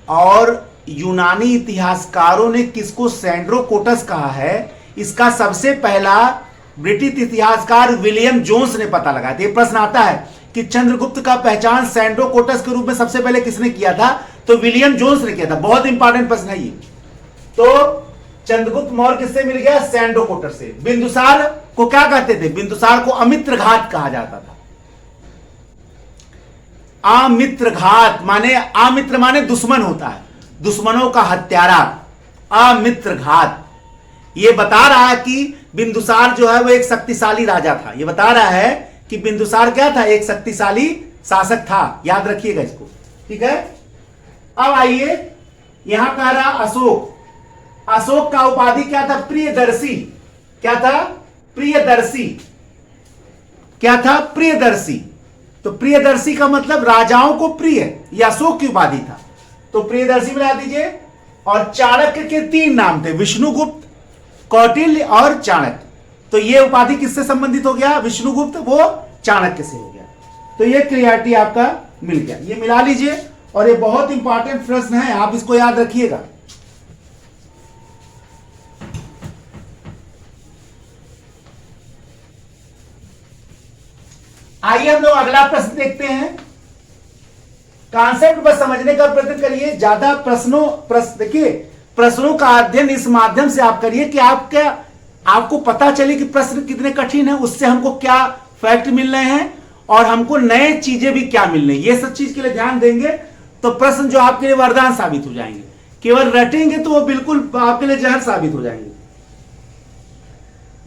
और यूनानी इतिहासकारों ने किसको सैंड्रोकोटस कहा है, इसका सबसे पहला ब्रिटिश इतिहासकार विलियम जोन्स ने पता लगाया। ये प्रश्न आता है कि चंद्रगुप्त का पहचान सैंड्रोकोटस के रूप में सबसे पहले किसने किया था? तो विलियम जोन्स ने किया था। बहुत इंपॉर्टेंट प्रश्न है ये। तो चंद्रगुप्त मौर्य किससे मिल गया? सैंड्रोकोटस से। बिंदुसार को क्या कहते थे? बिंदुसार को अमित्रघात कहा जाता था। अमित्रघात माने, अमित्र माने दुश्मन होता है, दुश्मनों का हत्यारा। अमित्रघात ये बता रहा है कि बिंदुसार जो है वो एक शक्तिशाली राजा था। ये बता रहा है कि बिंदुसार क्या था? एक शक्तिशाली शासक था। याद रखिएगा इसको। ठीक है? अब आइए, यहां कह रहा अशोक। अशोक का उपाधि क्या था? प्रियदर्शी। क्या था? प्रियदर्शी। क्या था? प्रियदर्शी। तो प्रियदर्शी का मतलब राजाओं को प्रिय, या अशोक की उपाधि था, तो प्रियदर्शी मिला दीजिए। और चाणक्य के 3 नाम थे, विष्णुगुप्त, कौटिल्य और चाणक्य। तो ये उपाधि किससे संबंधित हो गया? विष्णुगुप्त, वो चाणक्य से हो गया। तो ये क्लियरिटी आपका मिल गया, ये मिला लीजिए। और ये बहुत इंपॉर्टेंट प्रश्न है, आप इसको याद रखिएगा। आइए हम लोग अगला प्रश्न देखते हैं। कॉन्सेप्ट बस समझने का प्रयत्न करिए, ज्यादा देखिए प्रश्नों का अध्ययन इस माध्यम से आप करिए कि आपको पता चले कि प्रश्न कितने कठिन है, उससे हमको क्या फैक्ट मिल रहे हैं और हमको नए चीजें भी क्या मिल रही है। ये सब चीज के लिए ध्यान देंगे तो प्रश्न जो आपके लिए वरदान साबित हो जाएंगे। केवल रटेंगे तो वो बिल्कुल आपके लिए जहर साबित हो जाएंगे।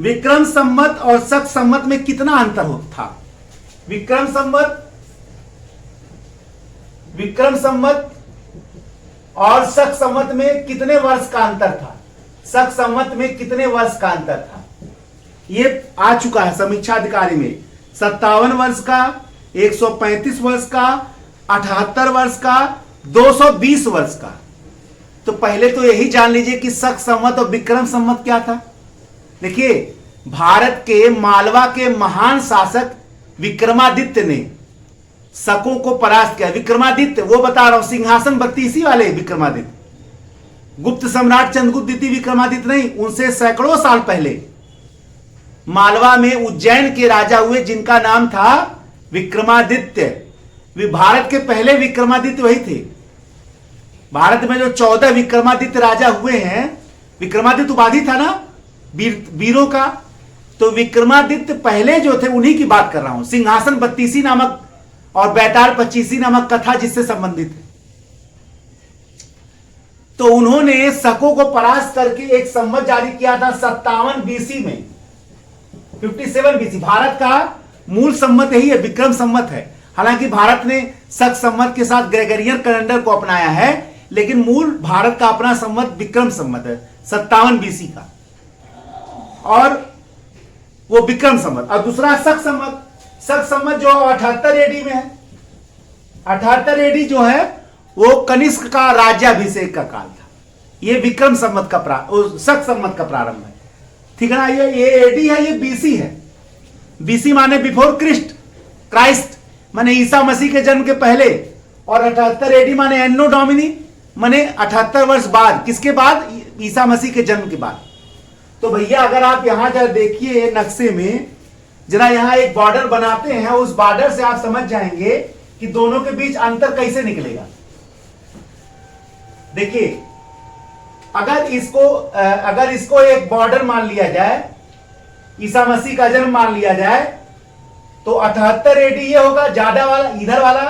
विक्रम संवत और शक संवत में कितना अंतर था? विक्रम संवत और शक संवत में कितने वर्ष का अंतर था? शक संवत में कितने वर्ष का अंतर था? ये आ चुका है समीक्षा अधिकारी में। 57 वर्ष का, 135 वर्ष का, 78 वर्ष का, 220 वर्ष का। तो पहले तो यही जान लीजिए कि शक संवत और विक्रम संवत क्या था। देखिए, भारत के मालवा के महान शासक विक्रमादित्य ने शकों को परास्त किया। विक्रमादित्य, वो बता रहा हूं, सिंहासन 32 वाले विक्रमादित्य, गुप्त सम्राट चंद्रगुप्त द्वितीय विक्रमादित्य नहीं, उनसे सैकड़ों साल पहले मालवा में उज्जैन के राजा हुए जिनका नाम था विक्रमादित्य। भारत के पहले विक्रमादित्य वही थे। भारत में जो 14 विक्रमादित्य राजा हुए हैं, विक्रमादित्य उपाधि था ना वीरों का, तो विक्रमादित्य पहले जो थे उन्हीं की बात कर रहा हूं। सिंहासन 32 नामक और बैताल 25 नामक कथा जिससे संबंधित है। तो उन्होंने शकों को परास्त करके एक संवत जारी किया था 57 बीसी में, 57 बीसी। भारत का मूल संवत यही है, विक्रम संवत है। हालांकि भारत ने शक संवत के साथ ग्रेगरियन कैलेंडर को अपनाया है, लेकिन मूल भारत का अपना संवत विक्रम संवत है 57 बीसी का, और वो विक्रम संवत। और दूसरा शक संवत। शक संवत जो 78 एडी में है। 78 एडी जो है वो कनिष्क का राज्याभिषेक का काल था। ये विक्रम संवत का शक संवत का प्रारंभ है, ठीक है ना। ये एडी है, ये बीसी है। बीसी माने बिफोर क्राइस्ट माने ईसा मसीह के जन्म के पहले, और 78 एडी माने एन्नो डोमिनी माने 78 वर्ष बाद। किसके बाद? ईसा मसीह के जन्म के बाद। तो भैया अगर आप यहां जरा देखिए नक्शे में, जरा यहां एक बॉर्डर बनाते हैं, उस बॉर्डर से आप समझ जाएंगे कि दोनों के बीच अंतर कैसे निकलेगा। देखिए, अगर इसको एक बॉर्डर मान लिया जाए, ईसा मसीह का जन्म मान लिया जाए, तो 78 एडी ये होगा ज्यादा वाला, इधर वाला,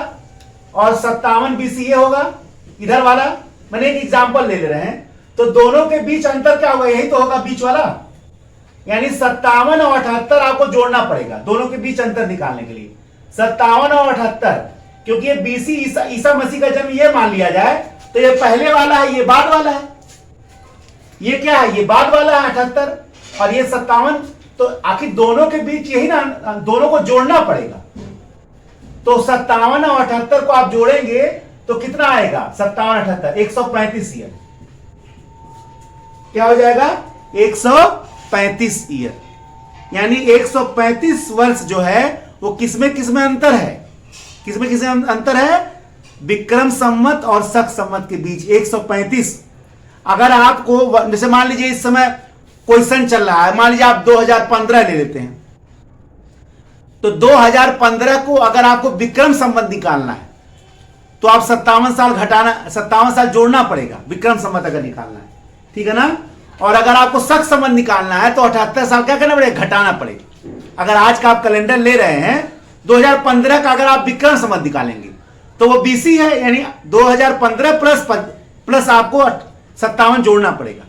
और 57 बीसी ये होगा इधर वाला। मैंने एक एग्जांपल ले रहे हैं, तो दोनों के बीच अंतर क्या होगा? यही तो होगा बीच वाला, यानी 57 और 78 आपको जोड़ना पड़ेगा दोनों के बीच अंतर निकालने के लिए। 57 और 78, क्योंकि ये बीसी ईसा मसीह का जन्म ये मान लिया जाए, तो ये पहले वाला है, ये बाद वाला है। ये क्या है? ये बाद वाला है 78, और ये 57। तो आखिर दोनों के बीच यही ना, दोनों को जोड़ना पड़ेगा। तो 57 और 78 को आप जोड़ेंगे तो कितना आएगा? 57 78 135 ईयर। क्या हो जाएगा? 135 ईयर, यानी 135 वर्ष जो है वो किसमें अंतर है? किसमें अंतर है? विक्रम संवत और शक संवत के बीच 135। अगर आपको, जैसे मान लीजिए इस समय कोई सन चल रहा है, मान लीजिए आप 2015 ले लेते हैं, तो 2015 को अगर आपको विक्रम संवत निकालना है तो आप 57 साल जोड़ना पड़ेगा, विक्रम संवत अगर निकालना है, ठीक है ना। और अगर आपको शक संवत निकालना है तो 78 साल क्या करना पड़ेगा? घटाना पड़ेगा। अगर आज का आप कैलेंडर ले रहे हैं 2015 का, अगर आप विक्रम संवत निकालेंगे तो वो बीसी है, यानी 2015 प्लस आपको 57 जोड़ना पड़ेगा।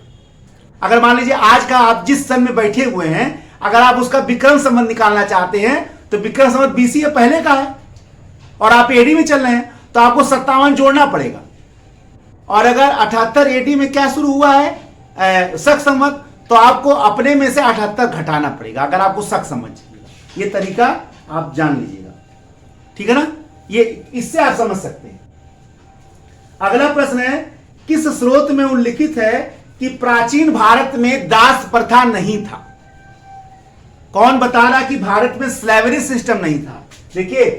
अगर मान लीजिए आज का आप जिस सन में बैठे हुए हैं, अगर आप उसका विक्रम संवत निकालना चाहते हैं तो विक्रम संवत बीसी है, पहले का है, और आप एडी में चल रहे हैं तो आपको 57 जोड़ना पड़ेगा। और अगर 78 एडी में क्या शुरू हुआ है? शक संवत, तो आपको अपने में से 78 घटाना पड़ेगा अगर आपको शक समझ। ये तरीका आप जान लीजिएगा। ठीक है ना, ये इससे आप समझ सकते हैं। अगला प्रश्न है, किस स्रोत में उल्लिखित है कि प्राचीन भारत में दास प्रथा नहीं था? कौन बता रहा कि भारत में स्लेवरी सिस्टम नहीं था? देखिए,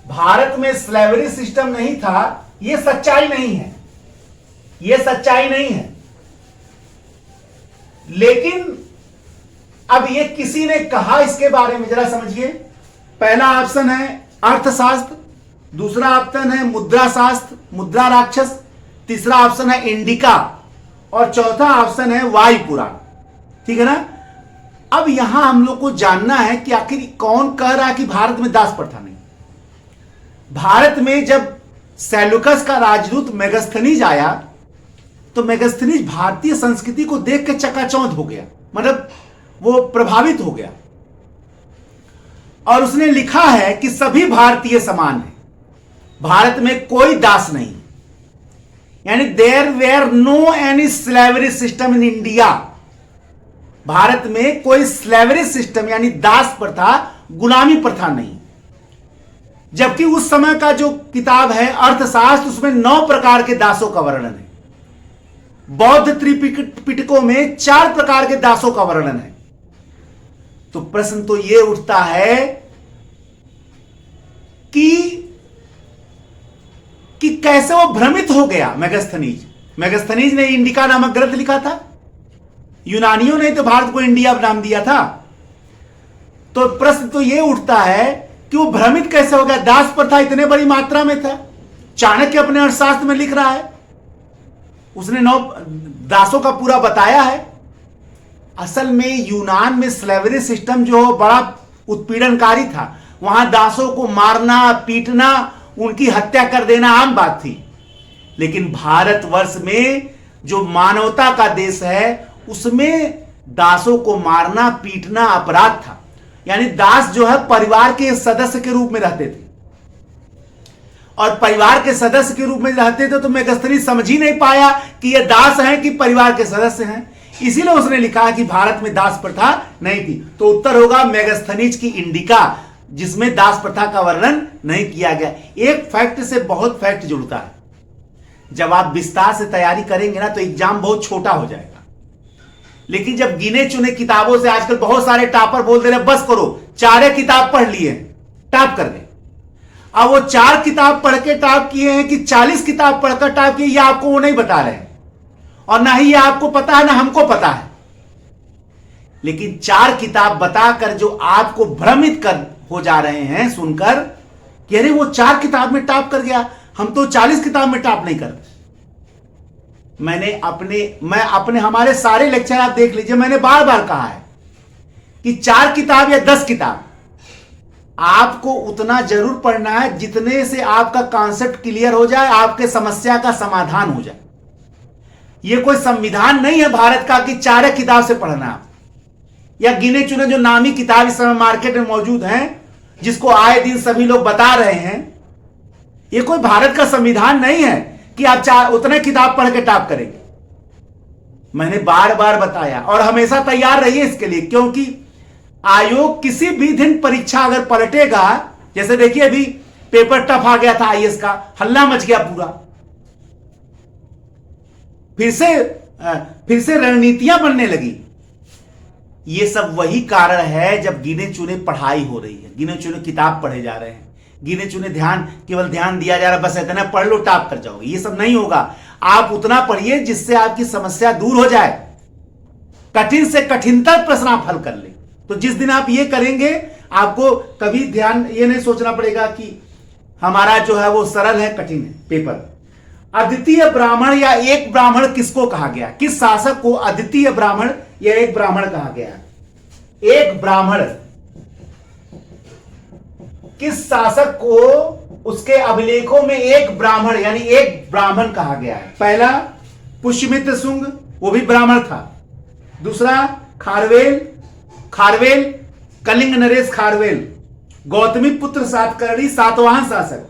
भारत में स्लेवरी सिस्टम नहीं था, यह सच्चाई नहीं है, यह सच्चाई नहीं है। लेकिन अब ये किसी ने कहा इसके बारे में, जरा समझिए। पहला ऑप्शन है अर्थशास्त्र, दूसरा ऑप्शन है मुद्रा शास्त्र, मुद्रा राक्षस, तीसरा ऑप्शन है इंडिका और चौथा ऑप्शन है वायु पुराण। ठीक है ना। अब यहां हम लोग को जानना है कि आखिर कौन कह रहा है कि भारत में दास प्रथा नहीं। भारत में जब सेल्यूकस का राजदूत मेगास्थनीज आया तो मेगास्थनीज भारतीय संस्कृति को देख के चकाचौंध हो गया, मतलब वो प्रभावित हो गया और उसने लिखा है कि सभी भारतीय समान हैं, भारत में कोई दास नहीं, यानी there were no any slavery system in India. Bharat में कोई स्लेवरी सिस्टम यानी दास प्रथा, गुलामी प्रथा नहीं। जबकि उस समय का जो किताब है अर्थशास्त्र, उसमें 9 प्रकार के दासों का वर्णन है। बौद्ध त्रिपिटकों में 4 प्रकार के दासों का वर्णन है। तो प्रश्न तो यह उठता है कि कैसे वो भ्रमित हो गया मेगास्थनीज। मेगास्थनीज ने इंडिका नामक ग्रंथ लिखा था, यूनानियों ने तो भारत को इंडिया नाम दिया था। तो प्रश्न तो यह उठता है कि वो भ्रमित कैसे हो गया? दास प्रथा इतने बड़ी मात्रा में था। चाणक्य अपने अर्थशास्त्र में लिख रहा है, उसने 9 दासों का पूरा बताया है। असल में यूनान में स्लेवरी सिस्टम जो बड़ा उत्पीड़नकारी था, वहां दासों को मारना, पीटना, उनकी हत्या कर देना आम बात थी। लेकिन भारतवर्ष में जो मानवता का देश है, उसमें दासों को मारना, पीटना अपराध था। यानी दास जो है परिवार के सदस्य के रूप में रहते थे, और परिवार के सदस्य के रूप में रहते थे तो मेगास्थनीज समझ ही नहीं पाया कि ये दास हैं कि परिवार के सदस्य हैं। इसीलिए उसने लिखा कि भारत में दास प्रथा नहीं थी। तो उत्तर होगा मेगास्थनीज की इंडिका, जिसमें दास प्रथा का वर्णन नहीं किया गया। एक फैक्ट से बहुत फैक्ट जुड़ता है। जब आप विस्तार से तैयारी करेंगे ना तो एग्जाम बहुत छोटा हो जाएगा। लेकिन जब गिने चुने किताबों से, आजकल बहुत सारे टॉपर बोल दे रहे बस करो 4 किताब पढ़ लिए, टॉप कर गए। अब वो 4 किताब पढ़ के टॉप किए हैं कि 40 किताब पढ़कर टॉप किए, ये आपको वो नहीं बता रहे हैं, और ना ही ये आपको पता है ना हमको पता है। लेकिन 4 किताब बताकर जो आपको भ्रमित कर हो जा रहे हैं सुनकर कि अरे वो 4 किताब में टॉप कर गया, हम तो 40 किताब में टॉप नहीं करते। मैं अपने हमारे सारे लेक्चर आप देख लीजिए, मैंने बार बार कहा है कि 4 किताब या 10 किताब आपको उतना जरूर पढ़ना है जितने से आपका कॉन्सेप्ट क्लियर हो जाए, आपके समस्या का समाधान हो जाए। यह कोई संविधान नहीं है भारत का कि 4 किताब से पढ़ना आप, या गिने चुने जो नामी किताब इस समय मार्केट में मौजूद हैं, जिसको आए दिन सभी लोग बता रहे हैं। यह कोई भारत का संविधान नहीं है कि आप उतने किताब पढ़ के टॉप करेंगे। मैंने बार बार बताया, और हमेशा तैयार रहिए इसके लिए, क्योंकि आयोग किसी भी दिन परीक्षा अगर पलटेगा, जैसे देखिए अभी पेपर टफ आ गया था आईएएस का, हल्ला मच गया पूरा, फिर से रणनीतियां बनने लगी। ये सब वही कारण है जब गिने चुने पढ़ाई हो रही है, गिने चुने किताब पढ़े जा रहे हैं, गिने चुने केवल ध्यान दिया जा रहा है, बस इतना पढ़ लो टॉप कर जाओगे। ये सब नहीं होगा। आप उतना पढ़िए जिससे आपकी समस्या दूर हो जाए, कठिन से कठिनतर प्रश्न आप हल कर ले। तो जिस दिन आप ये करेंगे, आपको कभी ध्यान ये नहीं सोचना पड़ेगा कि हमारा जो है वो सरल है कठिन है पेपर। अद्वितीय ब्राह्मण या एक ब्राह्मण किसको कहा गया? किस शासक को अद्वितीय ब्राह्मण या एक ब्राह्मण कहा गया? एक ब्राह्मण किस शासक को उसके अभिलेखों में एक ब्राह्मण यानी एक ब्राह्मण कहा गया है? पहला पुष्यमित्र शुंग, वो भी ब्राह्मण था। दूसरा खारवेल कलिंग नरेश खारवेल, गौतमी पुत्र सातकर्णी सातवाहन शासक,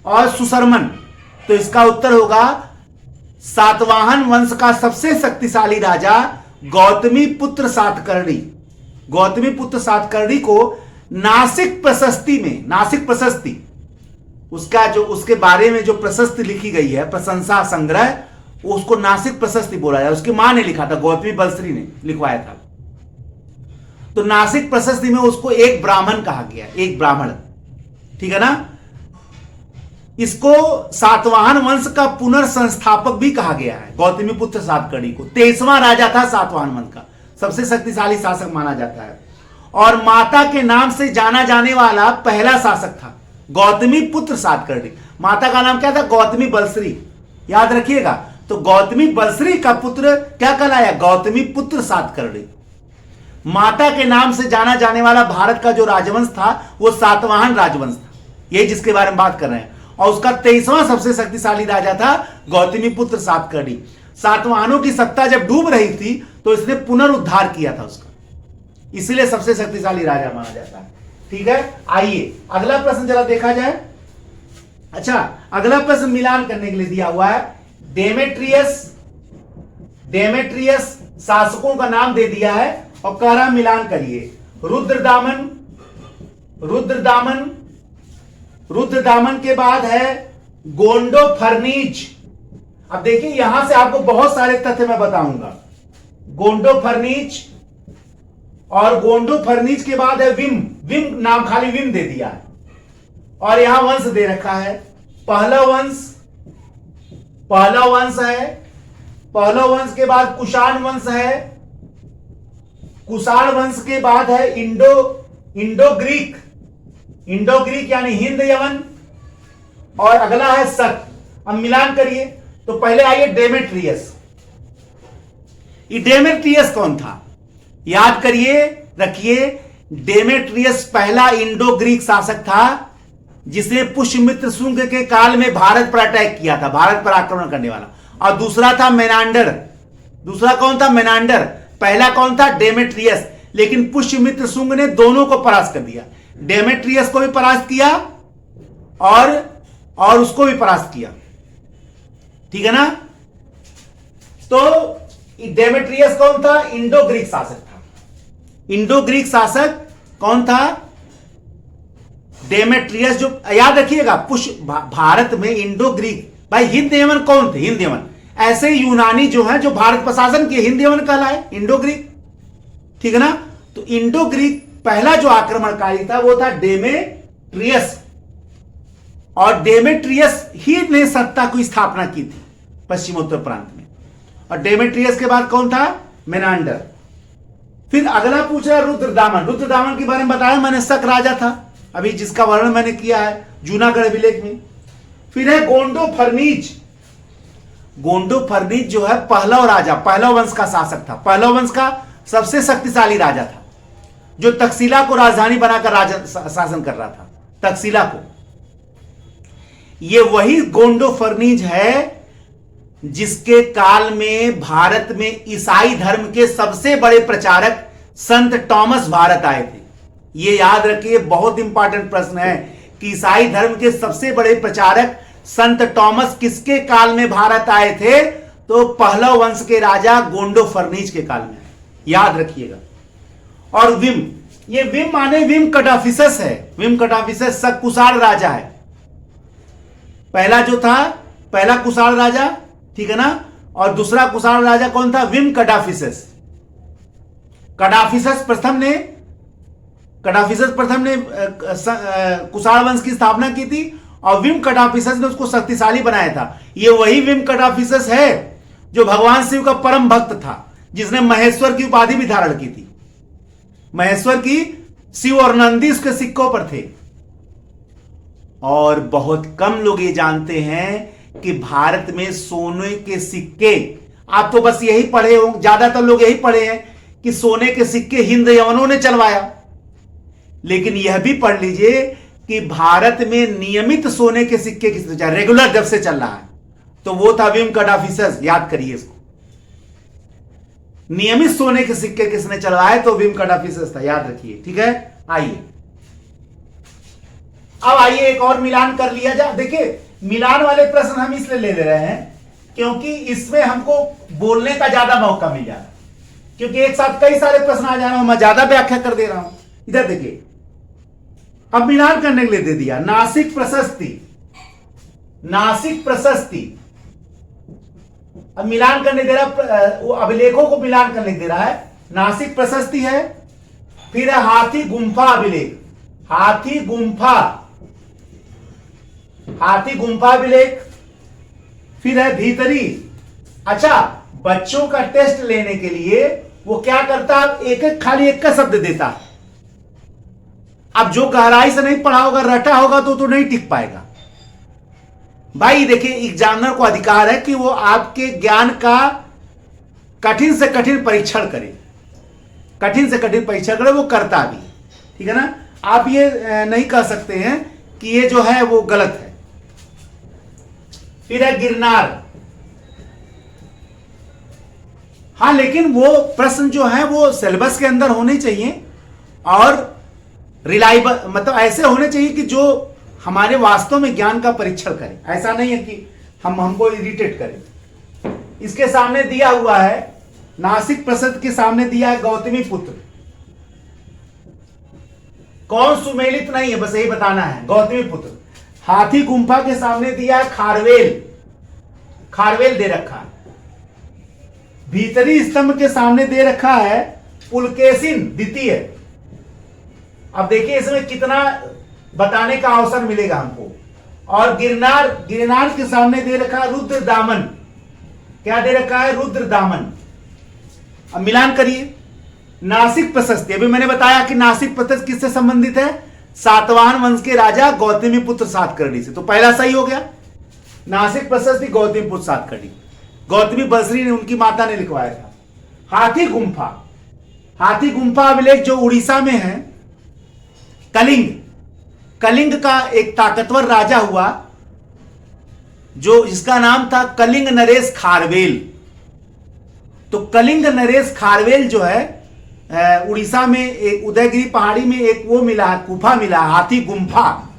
और सुशर्मन। तो इसका उत्तर होगा सातवाहन वंश का सबसे शक्तिशाली राजा गौतमी पुत्र सातकर्णी। गौतमी पुत्र सातकर्णी को नासिक प्रशस्ति उसका जो उसके बारे में जो प्रशस्ति लिखी गई है, प्रशंसा संग्रह, उसको नासिक प्रशस्ति बोला जाए। उसकी मां ने लिखा था, गौतमी बलश्री ने लिखवाया था। तो नासिक प्रशस्ति में उसको एक ब्राह्मण कहा गया, एक ब्राह्मण, ठीक है ना। इसको सातवाहन वंश का पुनर्संस्थापक भी कहा गया है, गौतमी पुत्र सातकर्णी को। 23वां राजा था सातवाहन वंश का, सबसे शक्तिशाली शासक माना जाता है, और माता के नाम से जाना जाने वाला पहला शासक था गौतमी पुत्र सातकर्णी। माता का नाम क्या था? गौतमी बलश्री, याद रखिएगा। तो गौतमी बलश्री का पुत्र क्या कहलाया? गौतमी पुत्र सातकर्णी। माता के नाम से जाना जाने वाला भारत का जो राजवंश था वो सातवाहन राजवंश था, यही जिसके बारे में बात कर रहे हैं। और उसका 23वां सबसे शक्तिशाली राजा था गौतमी पुत्र सातकर्णी। सातवाहनों की सत्ता जब डूब रही थी तो इसने पुनरुद्धार किया था उसका, इसीलिए सबसे शक्तिशाली राजा माना जाता है। ठीक है, आइए अगला प्रश्न जरा देखा जाए। अच्छा, अगला प्रश्न मिलान करने के लिए दिया हुआ है। डेमेट्रियस शासकों का नाम दे दिया है और कह रहा मिलान करिए। रुद्रदामन के बाद है गोंडोफर्नीज। अब देखिए यहां से आपको बहुत सारे तथ्य मैं बताऊंगा। गोंडोफर्नीज, और गोंडोफर्नीज के बाद है विम नाम खाली विम दे दिया है, और यहां वंश दे रखा है पहलव वंश है। पहलव वंश के बाद कुषाण वंश है। कुषाण वंश के बाद है इंडो ग्रीक यानी हिंद यवन, और अगला है शक। अब मिलान करिए। तो पहले आइए डेमेट्रियस। डेमेट्रियस कौन था? याद करिए, रखिए, डेमेट्रियस पहला इंडो ग्रीक शासक था जिसने पुष्यमित्र शुंग के काल में भारत पर अटैक किया था, भारत पर आक्रमण करने वाला। और दूसरा था मेनांडर। दूसरा कौन था? मेनांडर। पहला कौन था? डेमेट्रियस। लेकिन पुष्यमित्र शुंग ने दोनों को परास्त कर दिया, डेमेट्रियस को भी परास्त किया और उसको भी परास्त किया, ठीक है ना। तो डेमेट्रियस कौन था? इंडो ग्रीक शासक था। इंडो ग्रीक शासक कौन था? डेमेट्रियस। जो याद रखिएगा, भारत में इंडो ग्रीक, भाई हिंद यमन कौन थे? हिंद यमन। ऐसे यूनानी जो है जो भारत पर शासन किए, हिंद यमन कहलाए, इंडो ग्रीक, ठीक है ना। तो इंडो ग्रीक पहला जो आक्रमणकारी था वो था डेमेट्रियस, और डेमेट्रियस ही ने सत्ता की स्थापना की थी पश्चिमोत्तर प्रांत में। और डेमेट्रियस के बाद कौन था? मेनांडर। फिर अगला पूछ रहा है रुद्रदामन के बारे में बताया मैंने, शक राजा था अभी, जिसका वर्णन मैंने किया है जूनागढ़ अभिलेख में। फिर है गोंडोफर्नीज जो है पहलव राजा, पहलव वंश का शासक था, पहलव वंश का सबसे शक्तिशाली राजा था, जो तक्षशिला को राजधानी बनाकर शासन कर रहा था, तक्षशिला को। ये वही गोंडोफर्नीज है जिसके काल में भारत में ईसाई धर्म के सबसे बड़े प्रचारक संत टॉमस भारत आए थे। ये याद रखिए, बहुत इंपॉर्टेंट प्रश्न है कि ईसाई धर्म के सबसे बड़े प्रचारक संत टॉमस किसके काल में भारत आए थे? तो पहलव वंश के राजा गोंडोफर्नीज के काल में, याद रखिएगा। और विम, ये विम माने विम कटाफिसस है। विम कटाफिसस कुषाण राजा है। पहला जो था, पहला कुषाण राजा, ठीक है ना, और दूसरा कुषाण राजा कौन था? विम कटाफिसस। कटाफिसस प्रथम ने कुषाण वंश की स्थापना की थी, और विम कटाफिसस ने उसको शक्तिशाली बनाया था। ये वही विम कटाफिसस है जो भगवान शिव का परम भक्त था, जिसने महेश्वर की उपाधि भी धारण की थी। महेश्वर की शिव और नंदी उसके सिक्कों पर थे। और बहुत कम लोग ये जानते हैं कि भारत में सोने के सिक्के, आप तो बस यही पढ़े होंगे, ज्यादातर लोग यही पढ़े हैं कि सोने के सिक्के हिंद यवनों ने चलवाया। लेकिन यह भी पढ़ लीजिए कि भारत में नियमित सोने के सिक्के किसने चलाए, रेगुलर जब से चल रहा है, तो वो था विम कटाफिसस। याद करिए इसको, नियमित सोने के सिक्के किसने चलवाए? तो विम कटाफिसस था, याद रखिए, ठीक है। आइए अब आइए एक और मिलान कर लिया जाए। देखिए मिलान वाले प्रश्न हम इसलिए ले रहे हैं क्योंकि इसमें हमको बोलने का ज्यादा मौका मिल जाता है, क्योंकि एक साथ कई सारे प्रश्न आ जाना, मैं ज्यादा व्याख्या कर दे रहा हूं। इधर देखिए, अब मिलान करने के लिए दे दिया नासिक प्रशस्ति। नासिक प्रशस्ति, अब मिलान करने दे रहा, अभिलेखों को मिलान करने दे रहा है। नासिक प्रशस्ति है, फिर है हाथी गुम्फा अभिलेख, हाथी गुम्फा अभिलेख, फिर है भीतरी। अच्छा, बच्चों का टेस्ट लेने के लिए वो क्या करता है, एक खाली एक का शब्द देता है। अब जो गहराई से नहीं पढ़ा होगा, रटा होगा तो नहीं टिक पाएगा। भाई देखिए, एग्जामिनर को अधिकार है कि वो आपके ज्ञान का कठिन से कठिन परीक्षण करे, कठिन से कठिन परीक्षण करे, वो करता भी, ठीक है ना। आप ये नहीं कह सकते हैं कि ये जो है वो गलत है। फिर है गिरनार। हाँ, लेकिन वो प्रश्न जो है वो सिलेबस के अंदर होने चाहिए और रिलायबल, मतलब ऐसे होने चाहिए कि जो हमारे वास्तव में ज्ञान का परीक्षण करें। ऐसा नहीं है कि हमको इरिटेट करें। इसके सामने दिया हुआ है, नासिक प्रशस्ति के सामने दिया है गौतमी पुत्र। कौन सुमेलित नहीं है, बस यही बताना है, गौतमी पुत्र। हाथी गुम्फा के सामने दिया है खारवेल, खारवेल दे रखा है। भीतरी स्तंभ के सामने दे रखा है पुलकेशिन द्वितीय। अब देखिए इसमें कितना बताने का अवसर मिलेगा हमको। और गिरनार, गिरनार के सामने दे रखा है रुद्र दामन। क्या दे रखा है, रुद्र दामन। अब मिलान करिए। नासिक प्रशस्ति, अभी मैंने बताया कि नासिक प्रशस्ति किससे संबंधित है, सातवाहन वंश के राजा गौतमी पुत्र सातकर्णी से। तो पहला सही हो गया, नासिक प्रशस्ति गौतमी पुत्र सातकर्णी। गौतमी बसरी ने, उनकी माता ने लिखवाया था। हाथी गुम्फा, हाथी गुम्फा अभिलेख जो उड़ीसा में है। कलिंग, कलिंग का एक ताकतवर राजा हुआ जो, जिसका नाम था कलिंग नरेश खारवेल। तो कलिंग नरेश खारवेल जो है उड़ीसा में एक उदयगिरी पहाड़ी में एक वो मिला है, गुफा मिला, हाथी गुम्फा।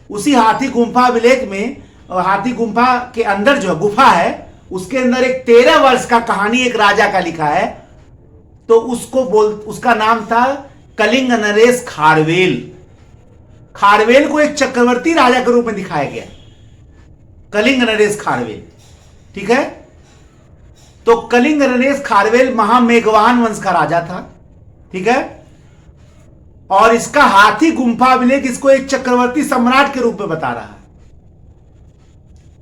उसी हाथी गुम्फा अभिलेख में, हाथी गुम्फा के अंदर जो गुफा है उसके अंदर एक 13 वर्ष का कहानी एक राजा का लिखा है। तो उसका नाम था कलिंग नरेश खारवेल। खारवेल को एक चक्रवर्ती राजा के रूप में दिखाया गया, कलिंग नरेश खारवेल, ठीक है। तो कलिंग नरेश खारवेल महामेघवाहन वंश का राजा था, ठीक है। और इसका हाथी गुम्फा अभिलेख इसको एक चक्रवर्ती सम्राट के रूप में बता रहा है,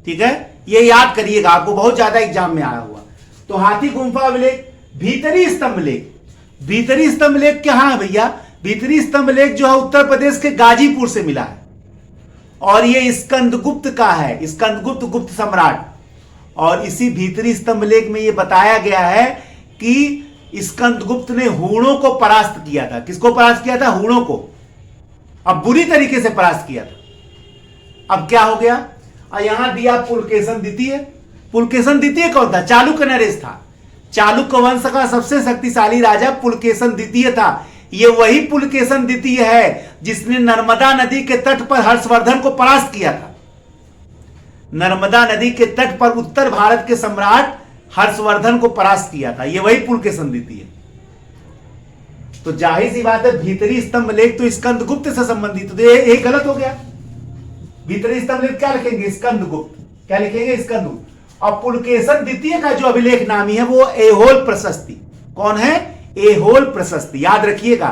ठीक है। ये याद करिएगा, आपको बहुत ज्यादा एग्जाम में आया हुआ। तो हाथी गुम्फा अभिलेख। भीतरी स्तंभ लेख, भीतरी स्तंभ लेख कहां है भैया, भीतरी स्तंभ लेख जो है उत्तर प्रदेश के गाजीपुर से मिला है। और ये स्कंदगुप्त का है, स्कंदगुप्त गुप्त सम्राट। और इसी भीतरी स्तंभ लेख में ये बताया गया है कि स्कंदगुप्त ने हूणों को परास्त किया था। किसको परास्त किया था, हूणों को। अब बुरी तरीके से परास्त किया था। अब क्या हो गया, और यहां दिया पुलकेशन द्वितीय। पुलकेशन द्वितीय कौन था, चालुक्य नरेश था। चालुक्य वंश का सबसे शक्तिशाली राजा पुलकेशन द्वितीय था। ये वही पुलकेशन द्वितीय है जिसने नर्मदा नदी के तट पर हर्षवर्धन को परास्त किया था। नर्मदा नदी के तट पर उत्तर भारत के सम्राट हर्षवर्धन को परास्त किया था, ये वही पुलकेशन द्वितीय। तो जाहिर सी बात है, भीतरी स्तंभ लेख तो स्कंदगुप्त से संबंधित, तो ये गलत हो गया। भीतरी स्तंभ लेख क्या लिखेंगे, स्कंदगुप्त। क्या लिखेंगे, स्कंदगुप्त। और पुलकेशन द्वितीय का जो अभिलेख नामी है वो ऐहोल प्रशस्ति। कौन है, ऐहोल प्रशस्ति, याद रखिएगा।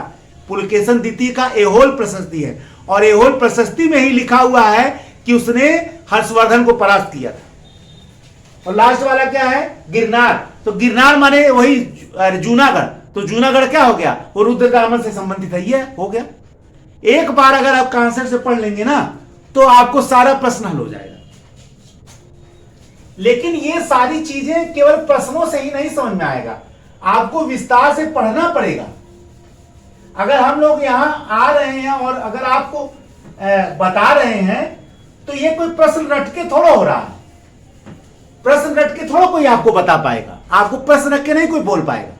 पुलकेशन द्वितीय का ऐहोल प्रशस्ति है। और ऐहोल प्रशस्ति में ही लिखा हुआ है कि उसने हर्षवर्धन को परास्त किया था। और लास्ट वाला क्या है, गिरनार। तो गिरनार माने वही जूनागढ़। तो जूनागढ़ क्या हो गया, वो रुद्रदामन से संबंधित है, ये हो गया। एक बार अगर आप कॉन्सेप्ट से पढ़ लेंगे ना तो आपको सारा प्रश्न हल हो जाएगा। लेकिन ये सारी चीजें केवल प्रश्नों से ही नहीं समझ में आएगा, आपको विस्तार से पढ़ना पड़ेगा। अगर हम लोग यहां आ रहे हैं और अगर आपको बता रहे हैं तो ये कोई प्रश्न रट के थोड़ा हो रहा है। प्रश्न रट के थोड़ा कोई आपको बता पाएगा, आपको प्रश्न रख के नहीं कोई बोल पाएगा।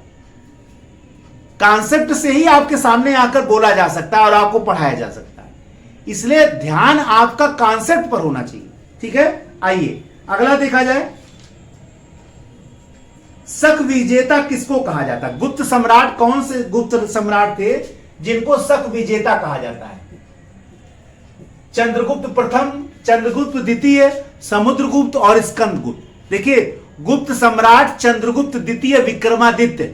कॉन्सेप्ट से ही आपके सामने आकर बोला जा सकता है और आपको पढ़ाया जा सकता है। इसलिए ध्यान आपका कॉन्सेप्ट पर होना चाहिए, ठीक है। आइए अगला देखा जाए, शक विजेता किसको कहा जाता है। गुप्त सम्राट, कौन से गुप्त सम्राट थे जिनको शक विजेता कहा जाता है। चंद्रगुप्त प्रथम, चंद्रगुप्त द्वितीय, समुद्रगुप्त और स्कंदगुप्त। देखिए, गुप्त सम्राट चंद्रगुप्त द्वितीय विक्रमादित्य,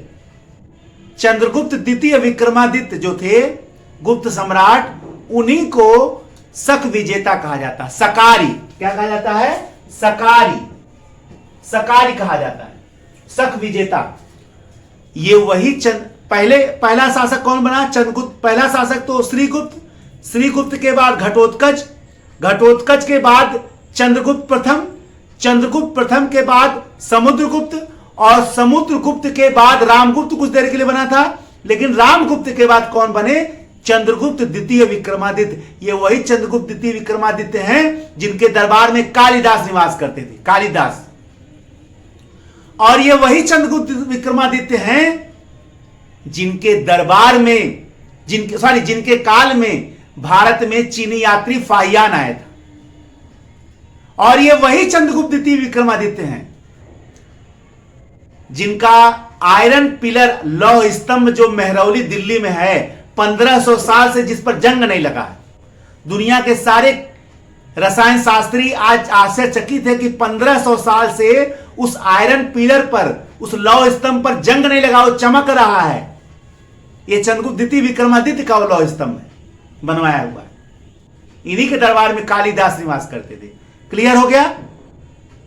चंद्रगुप्त द्वितीय विक्रमादित्य जो थे गुप्त सम्राट, उन्हीं को शक विजेता कहा जाता है। सकारी, क्या कहा जाता है? सकारी, सकारी कहा जाता है, शक विजेता। ये वही पहला शासक कौन बना? चंद्रगुप्त। पहला शासक तो श्रीगुप्त, श्रीगुप्त के बाद घटोत्कच, घटोत्कच के बाद चंद्रगुप्त प्रथम, चंद्रगुप्त प्रथम के बाद समुद्रगुप्त, और समुद्रगुप्त के बाद रामगुप्त कुछ देर के लिए बना था, लेकिन रामगुप्त के बाद कौन बने? चंद्रगुप्त द्वितीय विक्रमादित्य। ये वही चंद्रगुप्त द्वितीय विक्रमादित्य हैं जिनके दरबार में कालिदास निवास करते थे, कालिदास। और ये वही चंद्रगुप्त विक्रमादित्य हैं जिनके दरबार में, जिनके काल में भारत में चीनी यात्री फाहियान आया था। और ये वही चंद्रगुप्त द्वितीय विक्रमादित्य हैं जिनका आयरन पिलर लौह स्तंभ जो मेहरौली दिल्ली में है, 1500 साल से जिस पर जंग नहीं लगा है। दुनिया के सारे रसायन शास्त्री आज आश्चर्यचकित है कि 1500 साल से उस आयरन पिलर पर, उस लौह स्तंभ पर जंग नहीं लगा, वो चमक रहा है। यह चंद्रगुप्त द्वितीय विक्रमादित्य का वो लौह स्तंभ है, बनवाया हुआ है। इन्हीं के दरबार में कालिदास निवास करते थे। क्लियर हो गया?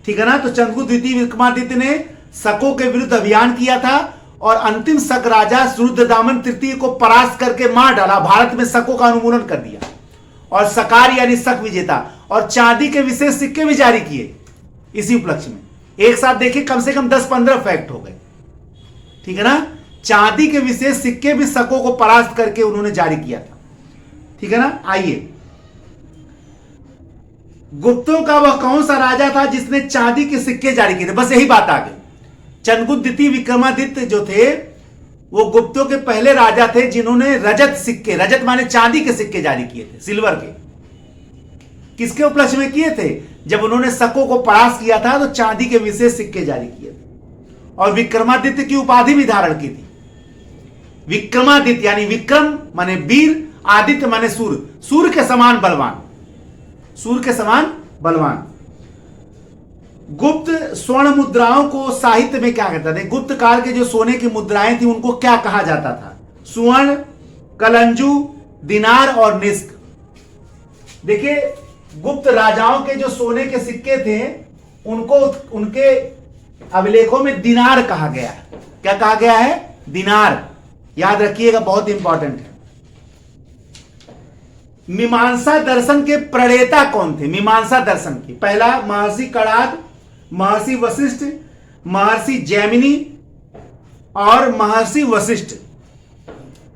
ठीक है ना? तो चंद्रगुप्त द्वितीय विक्रमादित्य ने शकों के विरुद्ध अभियान किया था और अंतिम शक राजा रुद्रदामन तृतीय को परास्त करके मार डाला। भारत में शकों का उन्मूलन कर दिया और सकार यानी शक विजेता और चांदी के विशेष सिक्के भी जारी किए इसी उपलक्ष्य में। एक साथ देखिए, कम से कम 10-15 फैक्ट हो गए। ठीक है ना? चांदी के विशेष सिक्के भी शकों को परास्त करके उन्होंने जारी किया था। ठीक है ना? आइए, गुप्तों का वह कौन सा राजा था जिसने चांदी के सिक्के जारी किए थे? बस यही बात आ गई। चंद्रगुप्त द्वितीय विक्रमादित्य जो थे वो गुप्तों के पहले राजा थे जिन्होंने रजत सिक्के, रजत माने चांदी के सिक्के जारी किए थे, सिल्वर के। किसके उपलक्ष्य में किए थे? जब उन्होंने शकों को परास्त किया था तो चांदी के विशेष सिक्के जारी किए थे और विक्रमादित्य की उपाधि भी धारण की थी। विक्रमादित्य यानी विक्रम माने वीर, आदित्य माने सूर्य, सूर्य के समान बलवान, सूर्य के समान बलवान। गुप्त स्वर्ण मुद्राओं को साहित्य में क्या कहते थे? गुप्त काल के जो सोने की मुद्राएं थी उनको क्या कहा जाता था? स्वर्ण, कलंजू, दिनार और निष्क। देखिए, गुप्त राजाओं के जो सोने के सिक्के थे उनको उनके अभिलेखों में दिनार कहा गया है। क्या कहा गया है? दिनार। याद रखिएगा, बहुत इंपॉर्टेंट है। मीमांसा दर्शन के प्रणेता कौन थे? मीमांसा दर्शन के पहला महर्षि कणाद, महर्षि वशिष्ठ, महर्षि जैमिनी और महर्षि वशिष्ठ।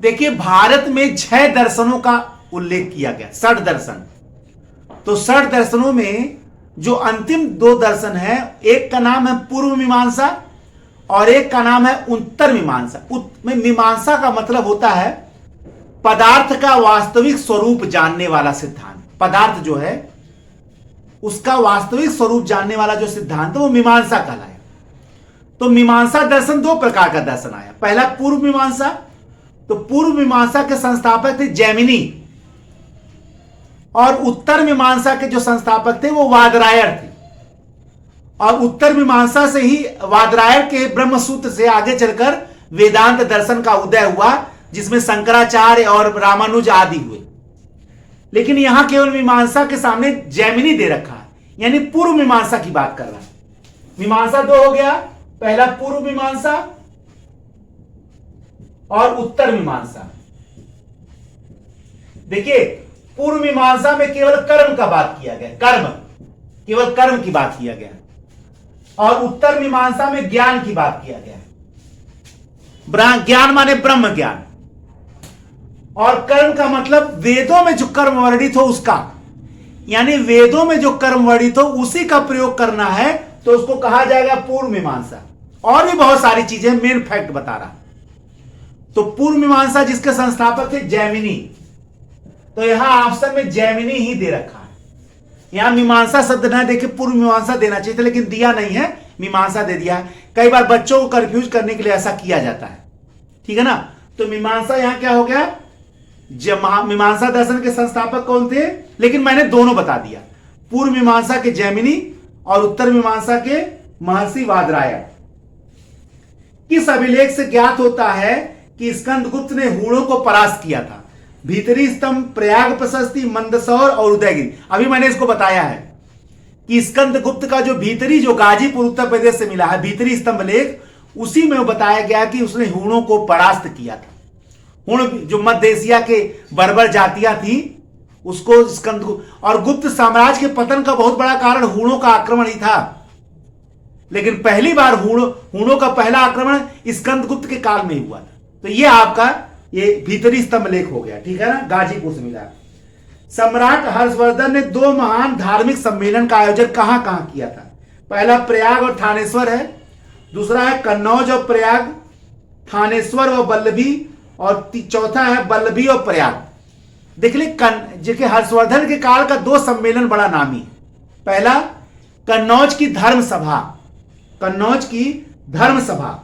देखिए, भारत में 6 दर्शनों का उल्लेख किया गया, 6 दर्शन। तो 6 दर्शनों में जो अंतिम 2 दर्शन है, एक का नाम है पूर्व मीमांसा और एक का नाम है उत्तर मीमांसा। मीमांसा का मतलब होता है पदार्थ का वास्तविक स्वरूप जानने वाला सिद्धांत। पदार्थ जो है उसका वास्तविक स्वरूप जानने वाला जो सिद्धांत है वो मीमांसा कहलाया। तो मीमांसा दर्शन 2 प्रकार का दर्शन आया। पहला पूर्व मीमांसा। तो पूर्व मीमांसा के संस्थापक थे जैमिनी और उत्तर मीमांसा के जो संस्थापक थे वो वादरायण थे। और उत्तर मीमांसा से ही वादरायण के ब्रह्मसूत्र से आगे चलकर वेदांत दर्शन का उदय हुआ, जिसमें शंकराचार्य और रामानुज आदि हुए। लेकिन यहां केवल मीमांसा के सामने जैमिनी दे रखा है, यानी पूर्व मीमांसा की बात कर रहा है। मीमांसा 2 हो गया, पहला पूर्व मीमांसा और उत्तर मीमांसा। देखिए, पूर्व मीमांसा में केवल कर्म का बात किया गया, कर्म, केवल कर्म की बात किया गया, और उत्तर मीमांसा में ज्ञान की बात किया गया। ज्ञान माने ब्रह्म ज्ञान, और कर्म का मतलब वेदों में जो कर्म वर्णित हो उसका, यानी वेदों में जो कर्म वर्णित हो उसी का प्रयोग करना है, तो उसको कहा जाएगा पूर्व मीमांसा। और भी बहुत सारी चीजें, मेन फैक्ट बता रहा। तो पूर्व मीमांसा जिसके संस्थापक थे जैमिनी, तो यहां ऑप्शन में जैमिनी ही दे रखा है। यहां मीमांसा शब्द ना देके पूर्व मीमांसा देना चाहिए था, लेकिन दिया नहीं है, मीमांसा दे दिया है। कई बार बच्चों को कंफ्यूज करने के लिए ऐसा किया जाता है। ठीक है ना? तो मीमांसा यहां क्या हो गया? मीमांसा दर्शन के संस्थापक कौन थे? लेकिन मैंने दोनों बता दिया, पूर्व मीमांसा के जैमिनी और उत्तर मीमांसा के महर्षि वादरायण। किस अभिलेख से ज्ञात होता है कि स्कंदगुप्त ने हूणों को परास्त किया था? भीतरी स्तंभ, प्रयाग प्रशस्ति, मंदसौर और उदयगिरी। अभी मैंने इसको बताया है कि स्कंदगुप्त का जो भीतरी, जो गाजीपुर उत्तर प्रदेश से मिला है, भीतरी स्तंभ लेख, उसी में बताया गया कि उसने हूणों को परास्त किया था। हूण जो मध्य एशिया के बर्बर जातियां थी, उसको स्कंदगुप्त, और गुप्त साम्राज्य के पतन का बहुत बड़ा कारण हूणों का आक्रमण ही था। लेकिन पहली बार हूणों का पहला आक्रमण स्कंदगुप्त के काल में ही हुआ था। तो ये आपका ये भीतरी स्तंभ लेख हो गया, ठीक है ना, गाजीपुर से मिला। सम्राट हर्षवर्धन ने 2 महान धार्मिक सम्मेलन का आयोजन कहां कहां किया था? पहला प्रयाग और थानेश्वर है, दूसरा है कन्नौज और प्रयाग, थानेश्वर और बल्लभी, और चौथा है बल्लभी और प्रयाग। देख ले, देखिए हर्षवर्धन के काल का 2 सम्मेलन बड़ा नामी है। पहला कन्नौज की धर्म सभा, कन्नौज की धर्म सभा,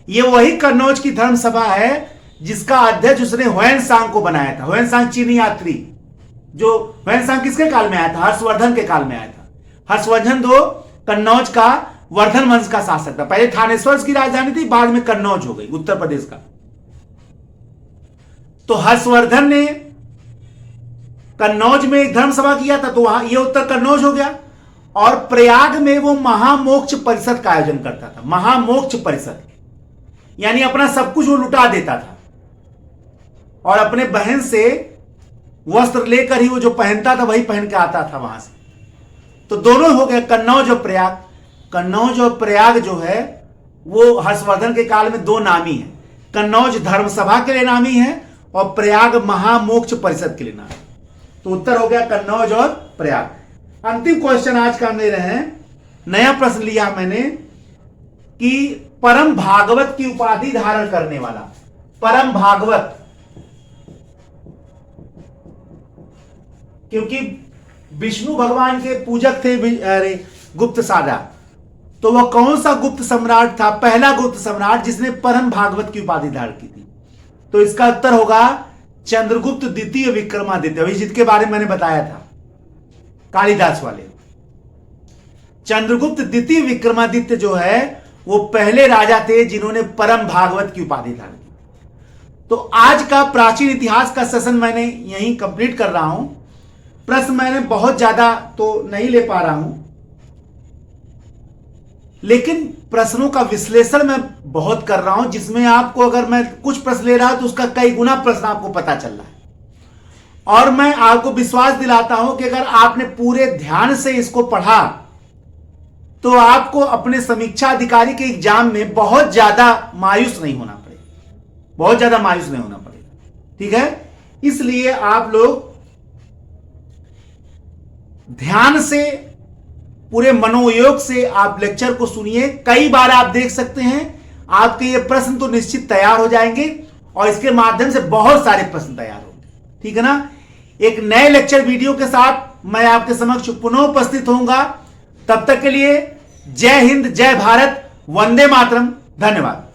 ये वही कन्नौज की धर्म सभा है जिसका अध्यक्ष उसने ह्वेनसांग को बनाया था। ह्वेनसांग चीनी यात्री, जो ह्वेनसांग किसके काल में आया था? हर्षवर्धन के काल में आया था। हर्षवर्धन कन्नौज का वर्धन वंश का शासक था। पहले थानेश्वर की राजधानी थी, बाद में कन्नौज हो गई, उत्तर प्रदेश का। तो हर्षवर्धन ने कन्नौज में एक धर्म सभा किया था, तो वहां ये उत्तर कन्नौज हो गया। और प्रयाग में वो महामोक्ष परिषद का आयोजन करता था। महामोक्ष परिषद यानी अपना सब कुछ वो लुटा देता था और अपने बहन से वस्त्र लेकर ही वो जो पहनता था वही पहन के आता था वहां से। तो दोनों हो गए, कन्नौज और प्रयाग। कन्नौज और प्रयाग जो है वो हर्षवर्धन के काल में 2 नामी है। कन्नौज धर्म सभा के लिए नामी है और प्रयाग महामोक्ष परिषद के लिए नामी। तो उत्तर हो गया कन्नौज और प्रयाग। अंतिम क्वेश्चन आज का हम ले रहे हैं, नया प्रश्न लिया मैंने कि परम भागवत की उपाधि धारण करने वाला, परम भागवत, क्योंकि विष्णु भगवान के पूजक थे गुप्त सादा, तो वह कौन सा गुप्त सम्राट था? पहला गुप्त सम्राट जिसने परम भागवत की उपाधि धारण की थी। तो इसका उत्तर होगा चंद्रगुप्त द्वितीय विक्रमादित्य, वही जिसके बारे में मैंने बताया था, कालिदास वाले। चंद्रगुप्त द्वितीय विक्रमादित्य जो है वो पहले राजा थे जिन्होंने परम भागवत की उपाधि धारण की। तो आज का प्राचीन इतिहास का सेशन मैंने यहीं कंप्लीट कर रहा हूं। प्रश्न मैंने बहुत ज्यादा तो नहीं ले पा रहा हूं, लेकिन प्रश्नों का विश्लेषण मैं बहुत कर रहा हूं, जिसमें आपको अगर मैं कुछ प्रश्न ले रहा हूं तो उसका कई गुना प्रश्न आपको पता चल रहा है। और मैं आपको विश्वास दिलाता हूं कि अगर आपने पूरे ध्यान से इसको पढ़ा तो आपको अपने समीक्षा अधिकारी के एग्जाम में बहुत ज्यादा मायूस नहीं होना पड़ेगा, बहुत ज्यादा मायूस नहीं होना पड़ेगा, ठीक है। इसलिए आप लोग ध्यान से, पूरे मनोयोग से आप लेक्चर को सुनिए। कई बार आप देख सकते हैं, आपके ये प्रश्न तो निश्चित तैयार हो जाएंगे और इसके माध्यम से बहुत सारे प्रश्न तैयार होंगे, ठीक है ना। एक नए लेक्चर वीडियो के साथ मैं आपके समक्ष पुनः उपस्थित होऊंगा। तब तक के लिए जय हिंद, जय भारत, वंदे मातरम, धन्यवाद।